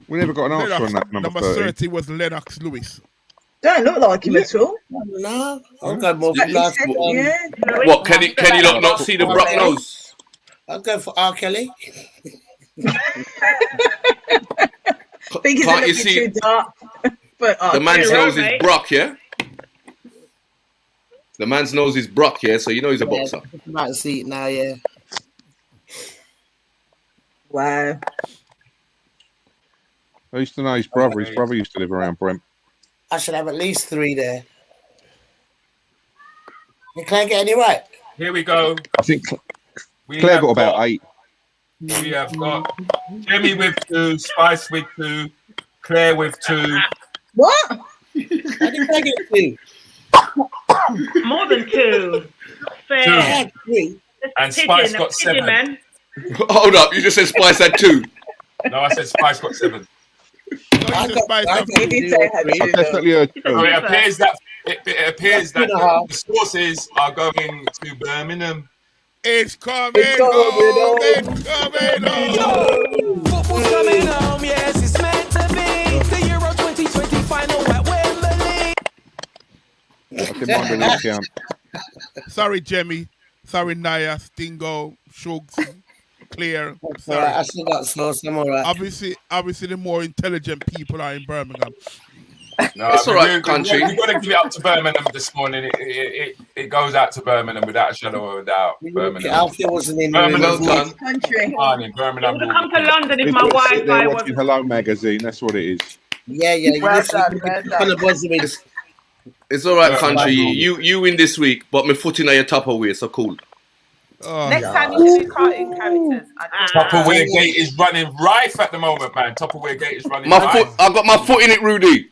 We never got an answer on that number 13. 30 was Lennox Lewis. Don't look like him at all. No, I'll go more for last one. Yeah. What? Can he not see the brock nose? I'll go for R. Kelly. I think he's a Can't little you bit see- too dark. But, The man's nose is mate. Brock, yeah? The man's nose is Brock, yeah? So you know he's a boxer. I'm about to see it now, yeah. wow. I used to know his brother. His brother used to live around Brent. I should have at least 3 there. You can't get any right. Here we go. I think We Claire have got about 8. We have got Jimmy with 2, Spice with 2, Claire with 2. What? How did I get 2? More than 2. Fair. 2. I had 3. And Spice got 7. Man. Hold up, you just said Spice had 2. No, I said Spice got 7. I Maybe say had I 2. definitely heard 2. So it appears that the sources are going to Birmingham. It's coming It's home. coming It's coming home. Football's coming home, yes, it's meant to be. The Euro 2020 final at Wembley. I didn't mind the little count. Sorry, Jemmy. Sorry, Naya, Stingo, Shugs, Claire. Alright, Sorry. I still got sauce. I'm alright. Obviously, the more intelligent people are in Birmingham. No, It's all right, country. We've got to give it up to Birmingham this morning. It goes out to Birmingham without a shadow of a doubt. Birmingham. Alfie wasn't in Birmingham there. done. Country. Birmingham. Would have come to London if People my that sit there Wi-Fi watching was. Hello magazine. That's what it is. Yeah. You Well listen done, to well the done. kind of buzzer in. It's all right, Yeah, country. man. You win this week, but my foot in your Tupperware, so cool. Oh, Next time you should do cartoon characters. Tupperware Gate is running rife at the moment, man. Tupperware Gate is running My rife. foot, I got my foot in it, Rudy.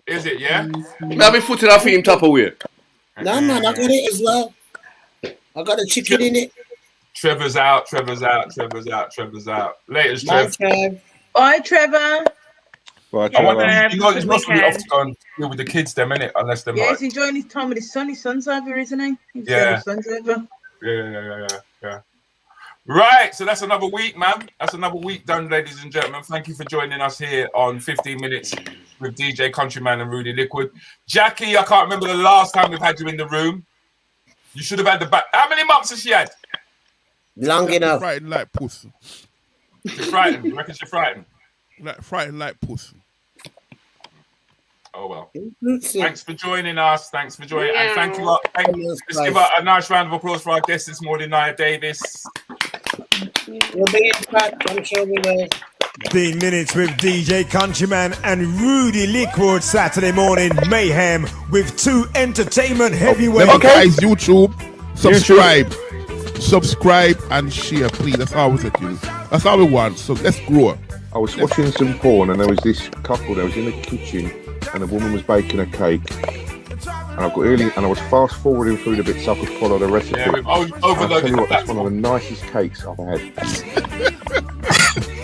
Is it, yeah? I have my foot in our feet in Tupperware. No, man, I got it as well. I got a chicken in it. Trevor's out. Latest, My Trev. Trev. Bye, Trevor. Right, I wonder, Trev. he's must be off to go and deal with the kids, them, innit? Unless they're Yeah, like, he's enjoying his time with his son. His son's over, isn't he? His Yeah. son's over. Yeah. Right, so that's another week, man. That's another week done, ladies and gentlemen. Thank you for joining us here on 15 Minutes with DJ Countryman and Rudi Lickwood. Jackie, I can't remember the last time we've had you in the room. You should have had the back. How many months has she had? Long enough. Frightened like puss. She's frightened. You reckon she's frightened? Frightened like puss. Oh, well. Thanks for joining us. And thank you. Let's give a nice round of applause for our guest this morning, Nia Davis. We'll be in touch. I'm sure we will. 15 Minutes with DJ Countryman and Rudi Lickwood. Saturday morning mayhem with 2 entertainment heavyweights. Remember, guys, YouTube, subscribe and share, please. That's all we do. That's all we want. So let's grow. I was watching some porn and there was this couple that was in the kitchen and the woman was baking a cake. And I got early and I was fast forwarding through the bits so I could follow the recipe. Yeah, we've And I tell overloaded you the what, that's one of platform. the nicest cakes I've had.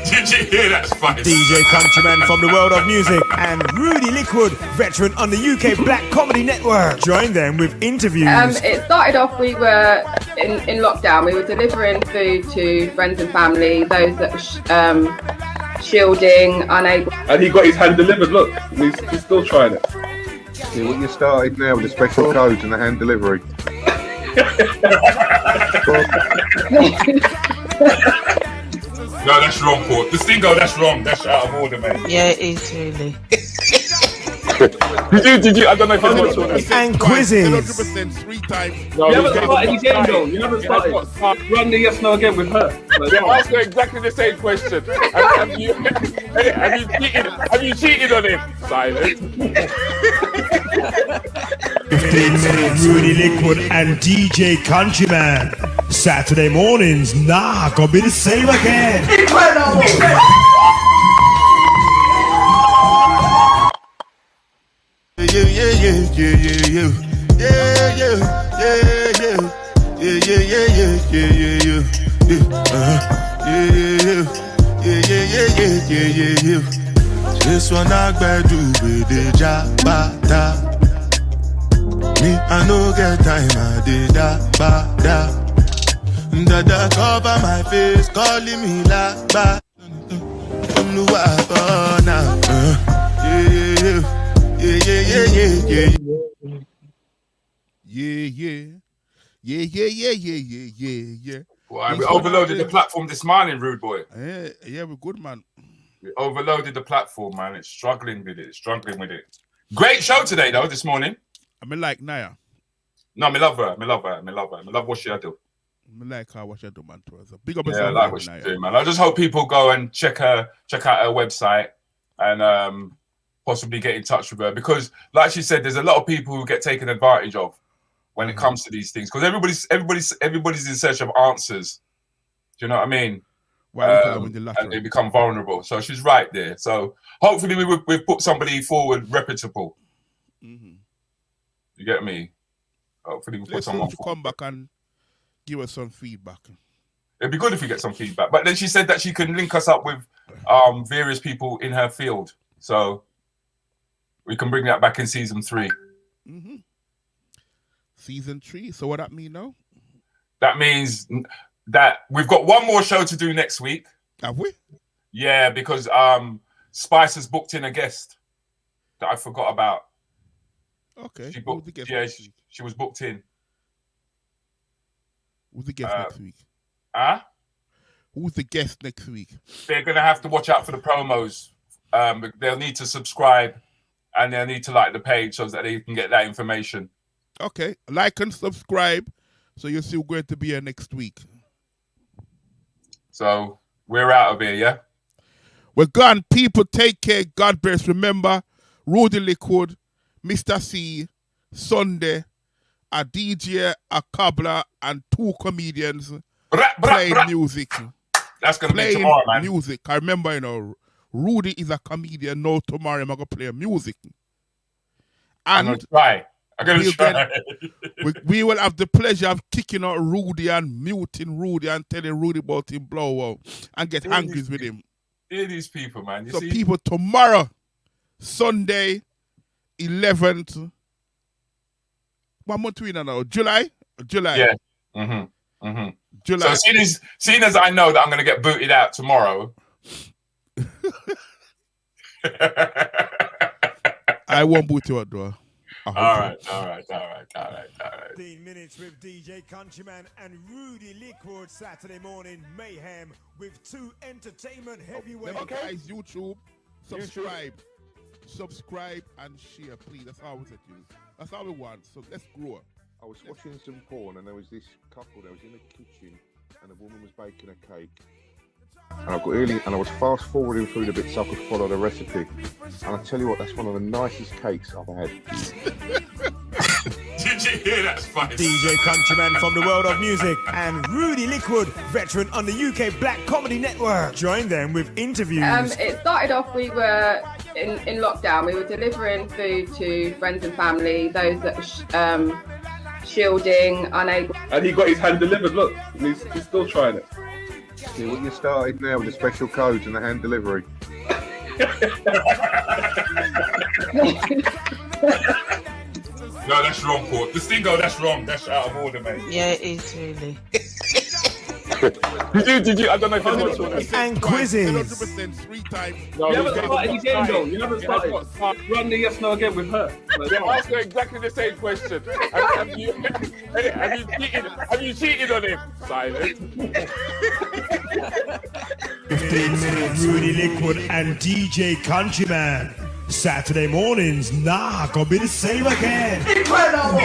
Did you hear that, Spice? DJ Countryman from the world of music and Rudi Lickwood, veteran on the UK Black Comedy Network. Join them with interviews. It started off, we were in lockdown. We were delivering food to friends and family, those that were shielding, unable. And he got his hand delivered. Look, he's still trying it. See what you started now with the special codes and the hand delivery. No, that's wrong, Paul. The Stingo, that's wrong. That's out of order, man. Yeah, it is really. Did you? I don't know if anyone's talking. And quizzes. 100% 3 times. You haven't started the game though. You haven't started. Run the yes no again with her. Yeah, ask her exactly the same question. Have you cheated on him? Silence. 15-minute Rudi Lickwood and DJ Countryman. Saturday mornings, nah, gonna be the same again. This one I better do with the jabata. Me, I no get time, I did da. Dada cover my face, calling me like ba. Yeah. Well, we overloaded the platform this morning, rude boy. Yeah, we're good, man. We overloaded the platform, man. It's struggling with it. Great show today, though, this morning. I mean, like Naya. No, me love her. Me love what she do. I like her, what she do, man. So big up I like what she's doing, man. I just hope people go and check out her website and possibly get in touch with her, because, like she said, there's a lot of people who get taken advantage of when it comes to these things, because everybody's in search of answers. Do you know what I mean? And they become vulnerable. So she's right there. So hopefully we've put somebody forward reputable. You get me? Hopefully we put someone to come back and give us some feedback. It'd be good if we get some feedback. But then she said that she can link us up with various people in her field, so we can bring that back in season 3. Season 3. So what that mean now? That means that we've got one more show to do next week. Have we? Yeah, because Spice has booked in a guest that I forgot about. Okay. She booked, she was booked in. Who's the guest next week? Who's the guest next week? They're going to have to watch out for the promos. They'll need to subscribe and they'll need to like the page so that they can get that information. Okay. Like and subscribe so you're still going to be here next week. So we're out of here, yeah? We're gone. People, take care. God bless. Remember, Rudi Lickwood, Mr. C, Sunday, a DJ, a cobbler, and 2 comedians playing music. That's going to be tomorrow, man. Music. I remember, Rudi is a comedian. No, tomorrow I'm going to play music. And I'm going to try. We will have the pleasure of kicking out Rudi and muting Rudi and telling Rudi about him blow out and get angry with him. Hear these people, man. You so see? People, tomorrow, Sunday, 11th. What month we in now? July? Yeah. July. So seeing as I know that I'm going to get booted out tomorrow. I won't boot you out, though. All right. 15 minutes with DJ Countryman and Rudi Lickwood. Saturday morning mayhem with 2 entertainment heavyweights. Okay, guys, YouTube, subscribe and share, please. That's all we said. That's all we want. So let's grow. I was watching some porn and there was this couple that was in the kitchen and the woman was baking a cake. And I got really, and I was fast forwarding through the bits so I could follow the recipe. And I tell you what, that's one of the nicest cakes I've had. Did you hear that, Spice? DJ Countryman from the world of music and Rudi Lickwood, veteran on the UK Black Comedy Network. Join them with interviews. It started off, we were in lockdown. We were delivering food to friends and family, those that were shielding, unable. And he got his hand delivered, look. He's still trying it. Yeah, what you started now with the special codes and the hand delivery. No, that's wrong, Paul. The Stingo, that's wrong. That's out of order, mate. Yeah, it is really. Did you? I don't know if anyone's talking. And quizzes. 100% 3 times. No, you haven't started the game though. You haven't started. Run the yes no again with her. Yeah, ask her exactly the same question. Have you cheated on him? Silence. 15 minutes Rudi Lickwood and DJ Countryman. Saturday mornings, nah, gonna be the same again. Incredible.